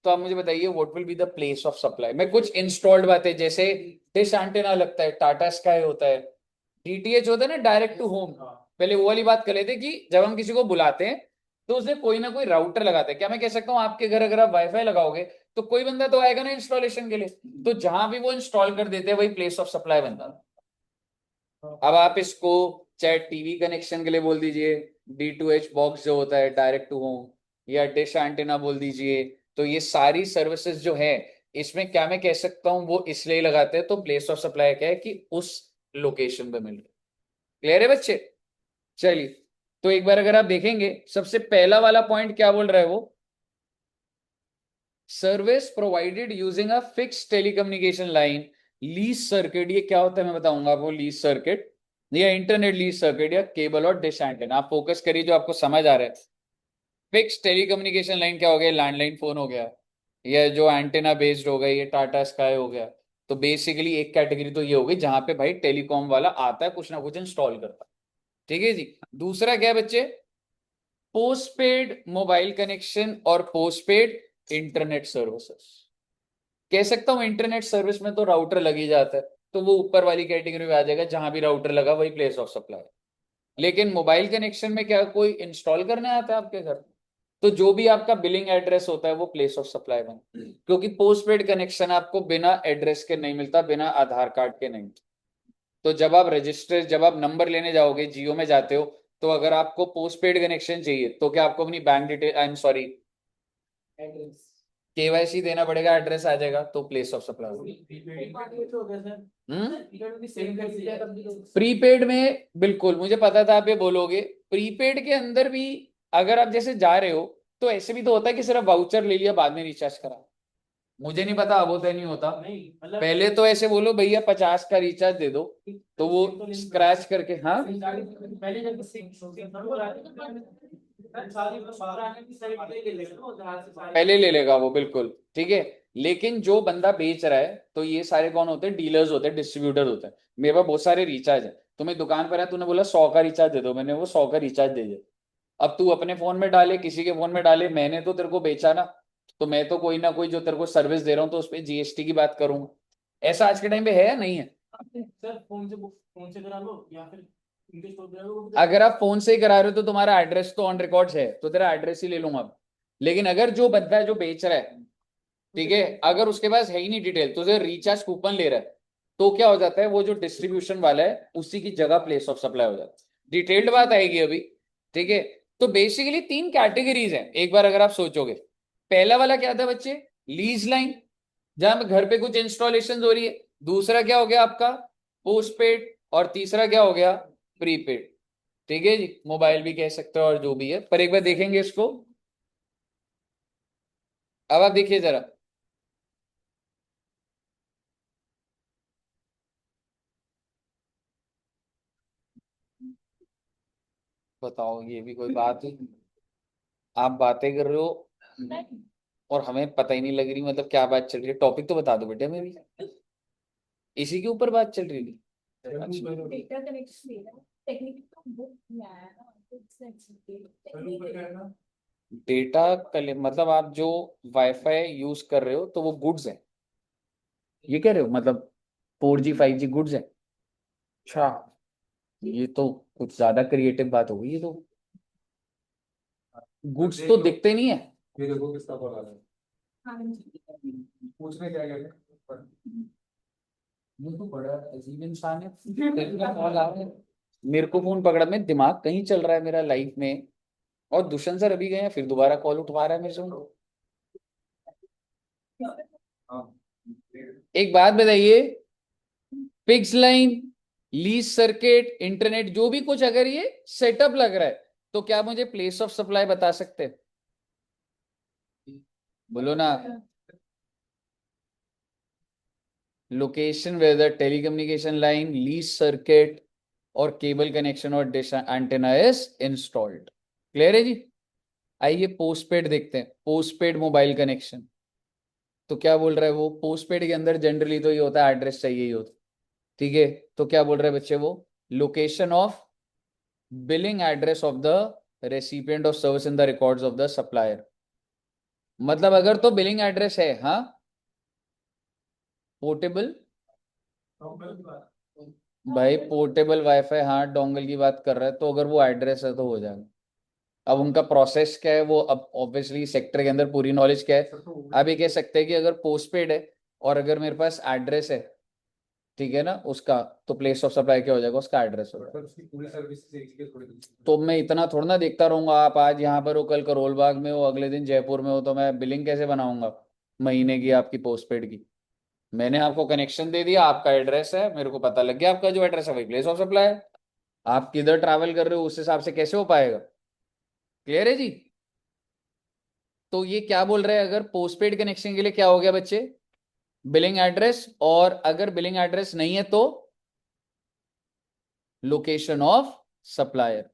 तो आप मुझे बताइए what will be the place of supply. मैं कुछ इंस्टॉल्ड बातें, जैसे डिश एंटेना लगता है, टाटा स्काई होता है, डीटीएच होता है ना, डायरेक्ट टू होम। पहले वो वाली बात कर लेते कि जब हम किसी को बुलाते हैं तो उसने कोई ना कोई राउटर लगाता है। क्या मैं कह सकता हूँ आपके घर अगर आप वाईफाई लगाओगे तो कोई बंदा तो आएगा ना इंस्टॉलेशन के लिए, तो जहां भी वो इंस्टॉल कर देते हैं वही प्लेस ऑफ सप्लाई बनता है। अब आप इसको चाहे टीवी कनेक्शन के लिए बोल दीजिए, D2H बॉक्स जो होता है डायरेक्ट टू होम, या डिश एंटेना बोल दीजिए, तो ये सारी सर्विसेज जो है, इसमें क्या मैं कह सकता हूँ वो इसलिए लगाते हैं, तो प्लेस ऑफ सप्लाई क्या है कि उस लोकेशन पे मिल रही। क्लियर है बच्चे? चलिए, तो एक बार अगर आप देखेंगे, सबसे पहला वाला पॉइंट क्या बोल रहा है वो, service provided using a fix telecommunication line, lease circuit. ये क्या होता है मैं बताऊंगा आपको, लीज सर्किट या इंटरनेट लीज सर्किट या केबल और डिश एंटेना। आप फोकस करिए जो आपको समझ आ रहा है। फिक्स टेलीकम्युनिकेशन लाइन क्या हो गया? लैंडलाइन फोन हो गया, या जो एंटेना बेस्ड हो गया, ये टाटा स्काई हो गया। तो बेसिकली एक कैटेगरी तो ये हो गई जहां पे भाई टेलीकॉम वाला आता है, कुछ ना कुछ इंस्टॉल करता है। ठीक है जी। दूसरा क्या है बच्चे? पोस्टपेड मोबाइल कनेक्शन और पोस्टपेड इंटरनेट सर्विसेज। कह सकता हूं इंटरनेट सर्विस में तो राउटर लग ही जाता है, तो वो ऊपर वाली कैटेगरी में आ जाएगा, जहां भी राउटर लगा वही प्लेस ऑफ सप्लाई। लेकिन मोबाइल कनेक्शन में क्या कोई इंस्टॉल करने आता है आपके घर? तो जो भी आपका बिलिंग एड्रेस होता है वो प्लेस ऑफ सप्लाई बन, क्योंकि पोस्टपेड कनेक्शन आपको बिना एड्रेस के नहीं मिलता, बिना आधार कार्ड के नहीं। तो जब आप नंबर लेने जाओगे, जियो में जाते हो, तो अगर आपको पोस्टपेड कनेक्शन चाहिए तो क्या आपको अपनी bank detail, I am sorry, KYC देना पड़ेगा, एड्रेस आ जाएगा, तो प्लेस ऑफ सप्लाई। प्रीपेड में बिल्कुल मुझे पता था आप ये बोलोगे। प्रीपेड के अंदर भी अगर आप जैसे जा रहे हो, तो ऐसे भी तो होता है कि सिर्फ वाउचर ले लिया, बाद में रिचार्ज करा। मुझे नहीं पता अब होता है नहीं होता। पहले तो ऐसे बोलो भैया 50 का रिचार्ज दे दो, तो वो स्क्रैच करके, हाँ पहले ले लेगा वो, बिल्कुल ठीक है। लेकिन जो बंदा बेच रहा है, तो ये सारे कौन होते हैं? डीलर्स होते हैं, डिस्ट्रीब्यूटर होते हैं। मेरे पास बहुत सारे रिचार्ज है, तुम्हें दुकान पर है, तूने बोला 100 का रिचार्ज दे दो, मैंने वो 100 का रिचार्ज दे दिया। अब तू अपने फोन में डाले, किसी के फोन में डाले, मैंने तो तेरे को बेचा ना, तो मैं तो कोई ना कोई जो तेरे को सर्विस दे रहा हूँ तो उस पर जीएसटी की बात करूंगा। ऐसा आज के टाइम पे है या नहीं है? सर फोन से करा लो या फिर उनके स्टोर पे जाओ। अगर आप फोन से ही करा रहे हो तो तुम्हारा एड्रेस तो ऑन रिकॉर्ड है, तो तेरा एड्रेस ही ले लूंगा अब। लेकिन अगर जो बंदा है जो बेच रहा है, ठीक है, अगर उसके पास है ही नहीं डिटेल, तो रिचार्ज कूपन ले रहा है, तो क्या हो जाता है, वो जो डिस्ट्रीब्यूशन वाला है उसी की जगह प्लेस ऑफ सप्लाई हो जाता है। डिटेल्ड बात आएगी अभी। ठीक है। तो बेसिकली 3 कैटेगरीज हैं एक बार अगर आप सोचोगे। पहला वाला क्या था बच्चे? लीज लाइन, जहां घर पे कुछ इंस्टॉलेशन हो रही है। दूसरा क्या हो गया आपका? पोस्टपेड। और तीसरा क्या हो गया? प्रीपेड। ठीक है जी, मोबाइल भी कह सकते हो और जो भी है, पर एक बार देखेंगे इसको। अब आप देखिए जरा, बताओ ये भी कोई बात है? आप बातें कर रहे हो और हमें पता ही नहीं लग रही, मतलब क्या बात चल रही है? टॉपिक तो बता दो बेटे, हमें भी इसी के ऊपर बात चल रही थी। अच्छा, डेटा कनेक्शन टेक्निकल तो बुक में आया ना, तो it's like, technically, डेटा मतलब आप जो वाईफाई यूज कर रहे हो तो वो गुड्स है, ये कह रहे हो मतलब 4G 5G गुड्स है। अच्छा, ये तो कुछ ज्यादा क्रिएटिव बात हो गई, ये तो गुड्स तो दिखते नहीं है। ये देखो किसका कॉल आ रहा है। पूछने क्या गया था? ये तो बड़ा अजीब इंसान है, तेरा कॉल आ रहा है, मेरे को फोन पकड़ा, मैं दिमाग कहीं चल रहा है मेरा लाइफ में, और दुष्यंत सर अभी गए हैं, फिर दोबारा कॉल उठवा रहा है मेरे से। हाँ। एक बात बताइए, fix line, lease circuit, internet, जो भी कुछ अगर ये सेटअप लग रहा है तो क्या मुझे प्लेस ऑफ सप्लाई बता सकते हैं? बोलो ना। Location where the telecommunication line, lease circuit और केबल कनेक्शन और dish antenna is installed. Clear है जी? आइए पोस्टपेड देखते हैं, पोस्टपेड मोबाइल कनेक्शन। तो क्या बोल रहा है वो, पोस्टपेड के अंदर जनरली तो ये होता है एड्रेस चाहिए ही होता है, ठीक है। तो क्या बोल रहे हैं बच्चे वो, location of billing address of the recipient of service in the records of the supplier. मतलब अगर तो बिलिंग एड्रेस है, हाँ, पोर्टेबल, भाई पोर्टेबल वाईफाई, हाँ डोंगल की बात कर रहा है, तो अगर वो एड्रेस है तो हो जाएगा। अब उनका प्रोसेस क्या है वो, अब ऑब्वियसली सेक्टर के अंदर पूरी नॉलेज क्या है। आप ये कह सकते हैं कि अगर पोस्टपेड है और अगर मेरे पास एड्रेस है, ठीक है ना उसका, तो प्लेस ऑफ सप्लाई क्या हो जाएगा, उसका एड्रेस हो जाएगा। उसकी पूरी सर्विस एक ही थोड़ी। तो मैं इतना थोड़ा ना देखता रहूंगा, आप आज यहाँ पर हो, कल करोल बाग में हो, अगले दिन जयपुर में हो, तो मैं बिलिंग कैसे बनाऊंगा महीने की आपकी पोस्टपेड की? मैंने आपको कनेक्शन दे दिया, आपका एड्रेस है, मेरे को पता लग गया आपका जो एड्रेस है वही प्लेस ऑफ सप्लाई है। आप किधर ट्रैवल कर रहे हो उस हिसाब से कैसे हो पाएगा? क्लियर है जी? तो ये क्या बोल रहे हैं, अगर पोस्टपेड कनेक्शन के लिए क्या हो गया बच्चे, बिलिंग एड्रेस, और अगर बिलिंग एड्रेस नहीं है तो लोकेशन ऑफ सप्लायर।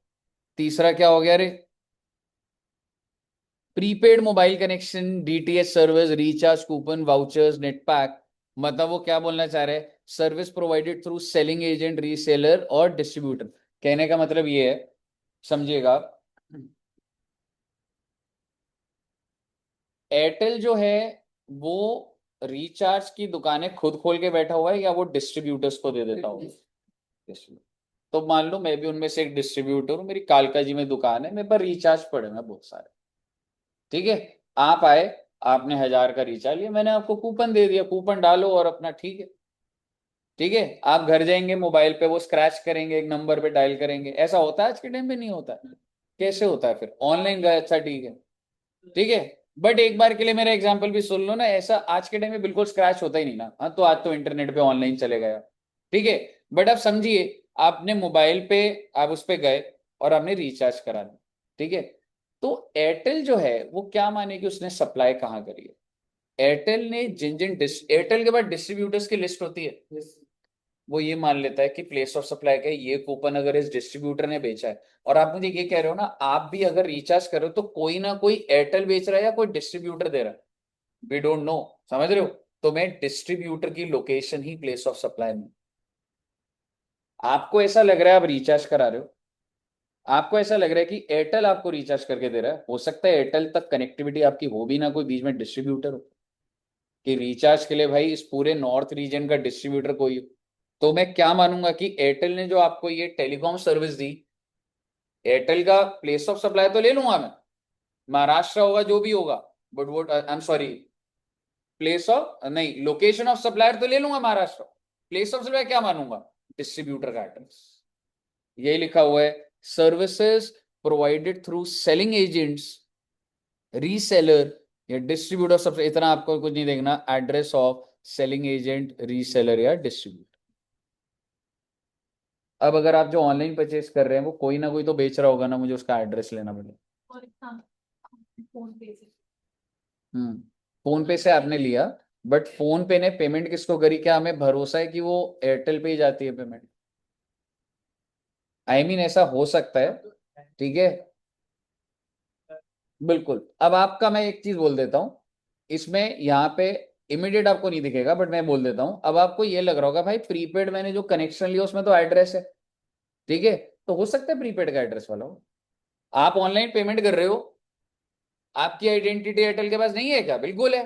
तीसरा क्या हो गया रे, prepaid mobile connection, DTH service, recharge, coupon, vouchers, net pack. मतलब वो क्या बोलना चाह रहे हैं, service provided through selling agent, reseller और डिस्ट्रीब्यूटर। कहने का मतलब ये है, समझिएगा, एयरटेल जो है वो रिचार्ज की दुकानें खुद खोल के बैठा हुआ है या वो डिस्ट्रीब्यूटर्स को दे देता होगा? डिस्ट्रीब्यूटर। तो मान लो मैं भी उनमें से एक डिस्ट्रीब्यूटर हूँ, मेरी कालका जी में दुकान है, मेरे पास रिचार्ज पड़े हैं बहुत सारे, ठीक है। आप आए, आपने 1000 का रिचार्ज लिया, मैंने आपको कूपन दे दिया, कूपन डालो और अपना, ठीक है, ठीक है। आप घर जाएंगे, मोबाइल पे वो स्क्रैच करेंगे, एक नंबर पे डायल करेंगे, ऐसा होता है आज के टाइम पे? नहीं होता है। कैसे होता है फिर ऑनलाइन गए, अच्छा ठीक है, ठीक है। बट एक बार के लिए मेरा एग्जांपल भी सुन लो ना, ऐसा आज के टाइम में बिल्कुल स्क्रैच होता ही नहीं ना, हाँ तो आज तो इंटरनेट पे ऑनलाइन चले गया, ठीक है। बट अब समझिए, आपने मोबाइल पे, आप उस पे गए और आपने रिचार्ज करा दिया, ठीक है। तो एयरटेल जो है वो क्या माने कि उसने सप्लाई कहाँ करी है, एयरटेल ने जिन जिन एयरटेल के बाद डिस्ट्रीब्यूटर्स की लिस्ट होती है, वो ये मान लेता है कि प्लेस ऑफ सप्लाई का ये कूपन अगर इस डिस्ट्रीब्यूटर ने बेचा है, और आप मुझे ये कह रहे हो ना, आप भी अगर रिचार्ज कर रहे हो तो कोई ना कोई एयरटेल बेच रहा है या कोई डिस्ट्रीब्यूटर दे रहा है, वी डोंट नो, समझ रहे हो? तो मैं डिस्ट्रीब्यूटर की location he place of supply में, आपको ऐसा लग रहा है आप रिचार्ज करा रहे हो, आपको ऐसा लग रहा है कि एयरटेल आपको रिचार्ज करके दे रहा है, हो सकता है एयरटेल तक कनेक्टिविटी आपकी हो भी ना, कोई बीच में डिस्ट्रीब्यूटर हो कि रिचार्ज के लिए भाई इस पूरे नॉर्थ रीजन का डिस्ट्रीब्यूटर कोई हो। तो मैं क्या मानूंगा कि एयरटेल ने जो आपको ये टेलीकॉम सर्विस दी, एयरटेल का प्लेस ऑफ सप्लाई तो ले लूंगा मैं, महाराष्ट्र होगा जो भी होगा, बट वो I am sorry, place of नहीं, लोकेशन ऑफ सप्लायर तो ले लूंगा महाराष्ट्र, प्लेस ऑफ सप्लाई क्या मानूंगा, डिस्ट्रीब्यूटर का एड्रेस। यही लिखा हुआ है, services provided through selling agents, reseller या डिस्ट्रीब्यूटर, सबसे इतना आपको कुछ नहीं देखना, address of selling agent, reseller या डिस्ट्रीब्यूटर। अब अगर आप जो ऑनलाइन परचेस कर रहे हैं वो कोई ना कोई तो बेच रहा होगा ना, मुझे उसका एड्रेस लेना पड़ेगा। हम्म, फोन पे से आपने लिया, बट फोन पे ने पेमेंट किसको करी, क्या हमें भरोसा है कि वो एयरटेल पे ही जाती है पेमेंट? आई मीन ऐसा हो सकता है, ठीक है, बिल्कुल। अब आपका मैं एक चीज बोल देता हूं, इसमें यहाँ पे इमीडिएट आपको नहीं दिखेगा, बट मैं बोल देता हूं, अब आपको ये लग रहा होगा भाई प्रीपेड मैंने जो कनेक्शन लिया उसमें तो एड्रेस है, ठीक है, तो हो सकता है प्रीपेड का एड्रेस वाला हो। आप ऑनलाइन पेमेंट कर रहे हो, आपकी आइडेंटिटी एयरटेल के पास नहीं है क्या? बिल्कुल है।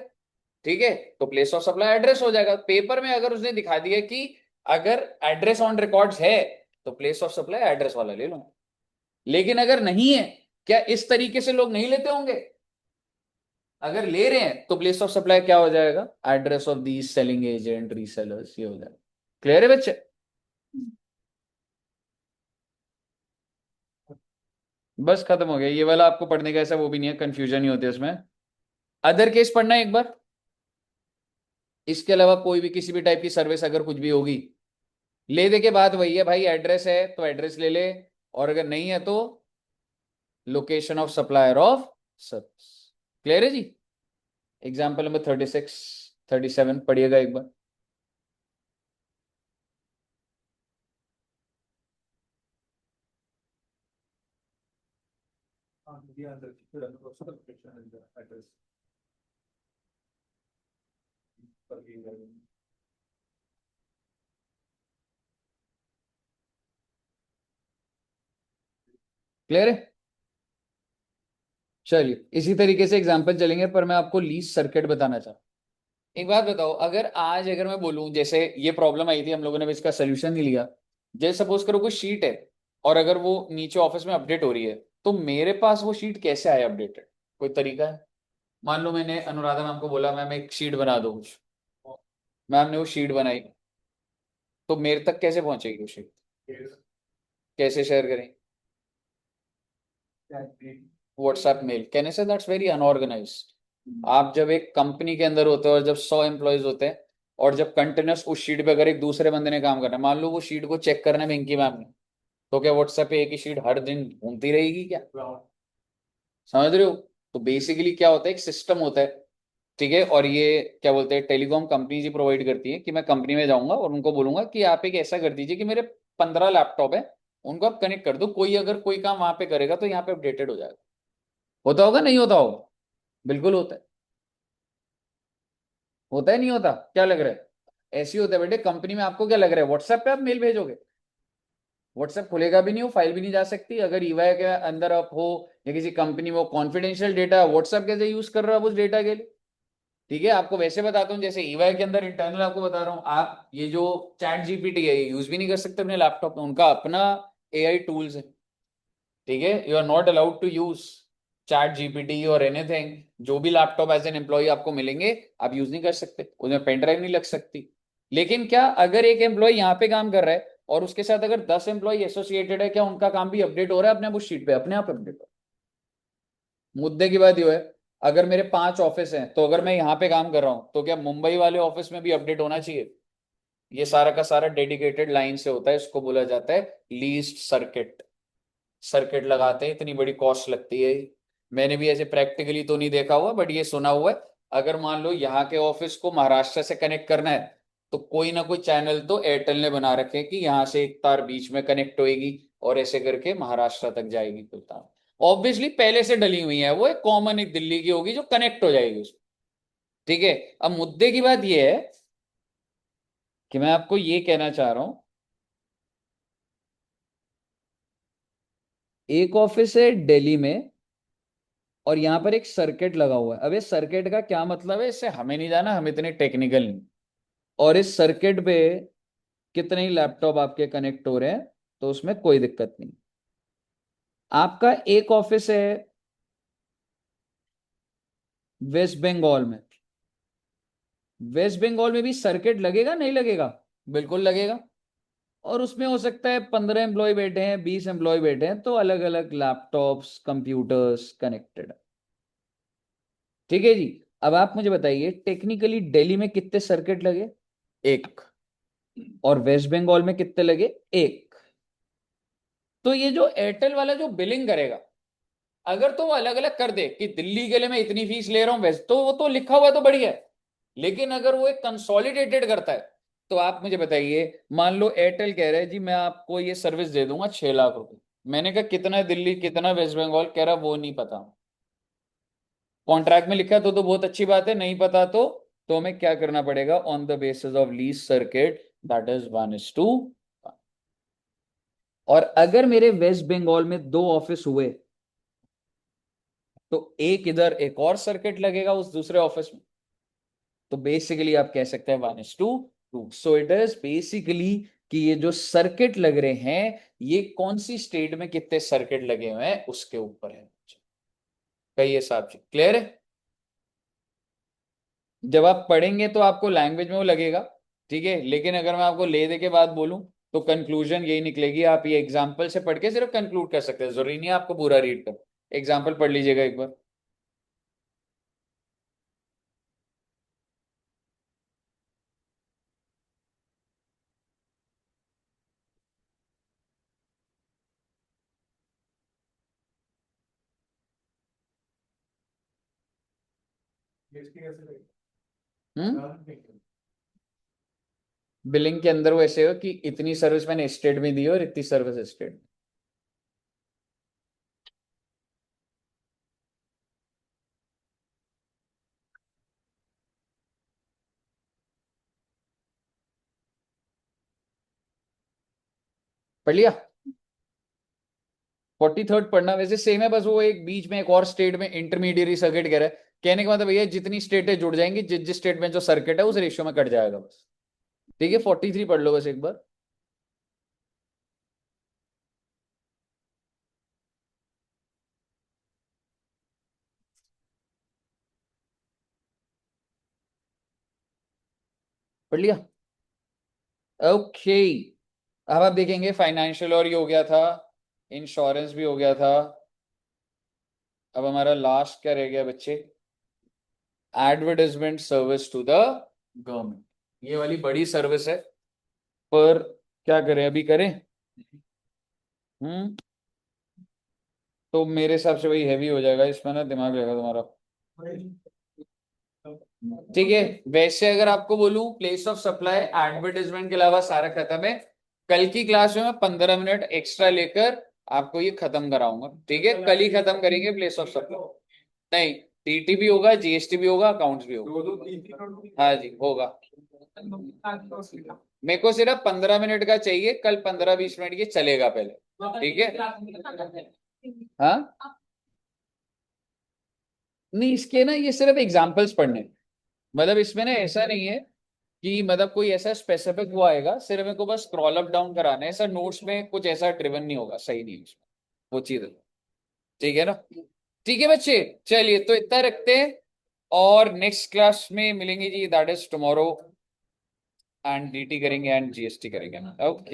ठीक है, तो प्लेस ऑफ सप्लाई एड्रेस हो जाएगा। पेपर में अगर उसने दिखा दिया कि अगर एड्रेस ऑन रिकॉर्ड्स है तो प्लेस ऑफ सप्लाई एड्रेस वाला ले लो। लेकिन अगर नहीं है, क्या इस तरीके से लोग नहीं लेते होंगे? अगर ले रहे हैं तो प्लेस ऑफ सप्लाई क्या हो जाएगा? Address of the selling agent, resellers, ये हो जाएगा। क्लियर है बच्चे? बस खत्म हो गया ये वाला। आपको पढ़ने का ऐसा वो भी नहीं है, कंफ्यूजन नहीं होती उसमें। अदर केस पढ़ना है एक बार। इसके अलावा कोई भी किसी भी टाइप की सर्विस अगर कुछ भी होगी, ले दे के बाद वही है भाई, एड्रेस है तो एड्रेस ले ले, और अगर नहीं है तो location of supplier of service. Clear है जी? एग्जाम्पल नंबर 36, 37 पढ़िएगा एक बार। क्लियर है? चलिए इसी तरीके से एग्जाम्पल चलेंगे, पर मैं आपको लीस्ट सर्किट बताना चाहूँ। एक बात बताओ, अगर मैं बोलूं जैसे ये प्रॉब्लम आई थी, हम लोगों ने भी इसका सोल्यूशन नहीं लिया। जैसे सपोज करो कोई शीट है और अगर वो नीचे ऑफिस में अपडेट हो रही है, तो मेरे पास वो शीट कैसे आए अपडेटेड? कोई तरीका है? मान लो मैंने अनुराधा मैम को बोला मैम एक शीट बना दो कुछ, मैम ने वो शीट बनाई, तो मेरे तक कैसे पहुंचेगी वो शीट? कैसे शेयर करें? व्हाट्सएप मेल कहने से दैट्स वेरी अनऑर्गेनाइज्ड। आप जब एक कंपनी के अंदर होते हो और जब 100 एम्प्लॉयज होते हैं, और जब कंटिन्यूस उस शीट पे अगर एक दूसरे बंदे ने काम करना है, मान लो वो शीट को चेक करना है पिंकी मैम ने, तो क्या व्हाट्सएप पे एक ही शीट हर दिन घूमती रहेगी क्या? समझ रहे हो? तो बेसिकली क्या होता है, एक सिस्टम होता है। ठीक है, और ये क्या बोलते हैं, टेलीकॉम कंपनीज ही प्रोवाइड करती है कि मैं कंपनी में जाऊंगा और उनको बोलूंगा कि आप एक ऐसा कर दीजिए कि मेरे 15 लैपटॉप है, उनको आप कनेक्ट कर दो, कोई अगर कोई काम वहां पे करेगा तो यहाँ पे अपडेटेड हो जाएगा। होता होगा नहीं होता होगा? बिल्कुल होता है। होता है नहीं होता? क्या लग रहा है? ऐसे ही होता है बेटे कंपनी में। आपको क्या लग रहा है व्हाट्सएप पे आप मेल भेजोगे? व्हाट्सएप खुलेगा भी नहीं, वो फाइल भी नहीं जा सकती। अगर ईवाई के अंदर आप हो या किसी कंपनी में हो, कॉन्फिडेंशियल डेटा, व्हाट्सएप कैसे यूज कर रहा है उस डेटा के लिए? ठीक है, आपको वैसे बताता हूँ, जैसे ईवाई के अंदर इंटरनल आपको बता रहा हूँ, आप ये जो चैट जीपीटी है ये यूज भी नहीं कर सकते अपने लैपटॉप में, उनका अपना एआई टूल्स है। ठीक है, you are not allowed to use ChatGPT और एनीथिंग। जो भी लैपटॉप एज एन एम्प्लॉय आपको मिलेंगे आप यूज नहीं कर सकते, उसमें पेन ड्राइव नहीं लग सकती। लेकिन क्या अगर एक एम्प्लॉय यहाँ पे काम कर रहा है और उसके साथ अगर 10 एम्प्लॉय एसोसिएटेड है, क्या उनका काम भी अपडेट हो रहा है अपने आप उस शीट पे? अपने आप अपडेट हो रहा है। मुद्दे की बात ये है, अगर मेरे 5 ऑफिस हैं तो अगर मैं यहाँ पे काम कर रहा हूँ तो क्या मुंबई वाले ऑफिस में भी अपडेट होना चाहिए? ये सारा का सारा डेडिकेटेड लाइन से होता है, इसको बोला जाता है लीस्ट सर्किट। सर्किट लगाते हैं, इतनी बड़ी कॉस्ट लगती है। मैंने भी ऐसे प्रैक्टिकली तो नहीं देखा हुआ, बट ये सुना हुआ है। अगर मान लो यहाँ के ऑफिस को महाराष्ट्र से कनेक्ट करना है, तो कोई ना कोई चैनल तो एयरटेल ने बना रखे हैं कि यहाँ से एक तार बीच में कनेक्ट होएगी और ऐसे करके महाराष्ट्र तक जाएगी कोई तार। ऑब्वियसली पहले से डली हुई है, वो एक कॉमन एक दिल्ली की होगी जो कनेक्ट हो जाएगी उसमें। ठीक है, अब मुद्दे की बात यह है कि मैं आपको ये कहना चाह रहा हूं, एक ऑफिस है दिल्ली में और यहां पर एक सर्किट लगा हुआ है। अब इस सर्किट का क्या मतलब है इससे हमें नहीं जाना, हम इतने टेक्निकल नहीं। और इस सर्किट पे कितने ही लैपटॉप आपके कनेक्ट हो रहे हैं तो उसमें कोई दिक्कत नहीं। आपका एक ऑफिस है वेस्ट बंगाल में। वेस्ट बंगाल में भी सर्किट लगेगा नहीं लगेगा? बिल्कुल लगेगा। और उसमें हो सकता है 15 एम्प्लॉय बैठे हैं, 20 एम्प्लॉय बैठे हैं, तो अलग अलग लैपटॉप्स कंप्यूटर्स कनेक्टेड। ठीक है जी। अब आप मुझे बताइए टेक्निकली दिल्ली में कितने सर्किट लगे? एक। और वेस्ट बंगाल में कितने लगे? एक। तो ये जो एयरटेल वाला जो बिलिंग करेगा, अगर तो वो अलग अलग कर दे कि दिल्ली के लिए मैं इतनी फीस ले रहा हूं वेस्ट, तो वो तो लिखा हुआ तो बढ़िया है। लेकिन अगर वो एक कंसोलिडेटेड करता है, तो आप मुझे बताइए, मान लो एयरटेल कह रहा है जी मैं आपको ये सर्विस दे दूंगा 6 लाख रुपए। मैंने कहा कितना दिल्ली कितना वेस्ट बंगाल? कह रहा वो नहीं पता। कॉन्ट्रैक्ट में लिखा है तो बहुत अच्छी बात है, नहीं पता तो हमें क्या करना पड़ेगा? On the basis of lease circuit, that is 1:2। और अगर मेरे वेस्ट बंगाल में 2 ऑफिस हुए तो एक इधर एक और सर्किट लगेगा उस दूसरे ऑफिस में, तो बेसिकली आप कह सकते हैं 1:2। सो इट इज बेसिकली कि ये जो सर्किट लग रहे हैं ये कौन सी स्टेट में कितने सर्किट लगे हुए हैं उसके ऊपर है। कहिए हिसाब से क्लियर है। जब आप पढ़ेंगे तो आपको लैंग्वेज में वो लगेगा, ठीक है, लेकिन अगर मैं आपको ले दे के बाद बोलूं तो कंक्लूजन यही निकलेगी। आप ये एग्जाम्पल से पढ़ के सिर्फ कंक्लूड कर सकते हैं, जरूरी नहीं है आपको पूरा रीड कर। एग्जाम्पल पढ़ लीजिएगा एक बार। हम्म। बिलिंग के अंदर वो ऐसे हो कि इतनी सर्विस मैंने स्टेट में दी और इतनी सर्विस स्टेट में। पढ़ लिया। 43rd पढ़ना वैसे सेम है, बस वो एक बीच में एक और स्टेट में इंटरमीडिएरी सर्किट कह रहा है। कहने का मतलब भैया जितनी स्टेटें जुड़ जाएंगी, जिस जिस स्टेट में जो सर्किट है उस रेशियो में कट जाएगा बस। ठीक है, 43 पढ़ लो बस एक बार। पढ़ लिया। ओके। अब आप देखेंगे फाइनेंशियल और ये हो गया था, इंश्योरेंस भी हो गया था। अब हमारा लास्ट क्या रह गया बच्चे, advertisement service to the government. ये वाली बड़ी सर्विस है, पर क्या करें, अभी करें। हम्म। तो मेरे हिसाब से वही हैवी हो जाएगा, इसमें ना दिमाग लगेगा तुम्हारा। ठीक है। वैसे अगर आपको बोलूं प्लेस ऑफ सप्लाई एडवर्टाइजमेंट के अलावा सारा खत्म है। कल की क्लास में मैं 15 मिनट एक्स्ट्रा लेकर आपको ये खत्म कराऊंगा, ठीक है, कल ही खत्म करेंगे प्लेस ऑफ सप्लाई। नहीं, टीटी भी होगा, जीएसटी भी होगा, अकाउंट्स भी होगा। हाँ जी होगा। मेरे को सिर्फ 15 मिनट का चाहिए, कल 15-20 मिनट ये चलेगा पहले, ठीक है। हाँ। नहीं, इसके ना ये सिर्फ एग्जाम्पल्स पढ़ने हैं। मतलब इसमें ना ऐसा नहीं है कि मतलब कोई ऐसा स्पेसिफिक वो आएगा, सिर्फ मेरे को बस स्क्रॉल अप डाउन कराना है, ऐसा नोट्स में कुछ ऐसा ड्रिवन नहीं होगा, सही नहीं है उसमें वो चीज है। ठीक है ना। ठीक है बच्चे, चलिए तो इतना रखते हैं, और नेक्स्ट क्लास में मिलेंगे जी, that is tomorrow, and DT करेंगे एंड जीएसटी करेंगे। ओके।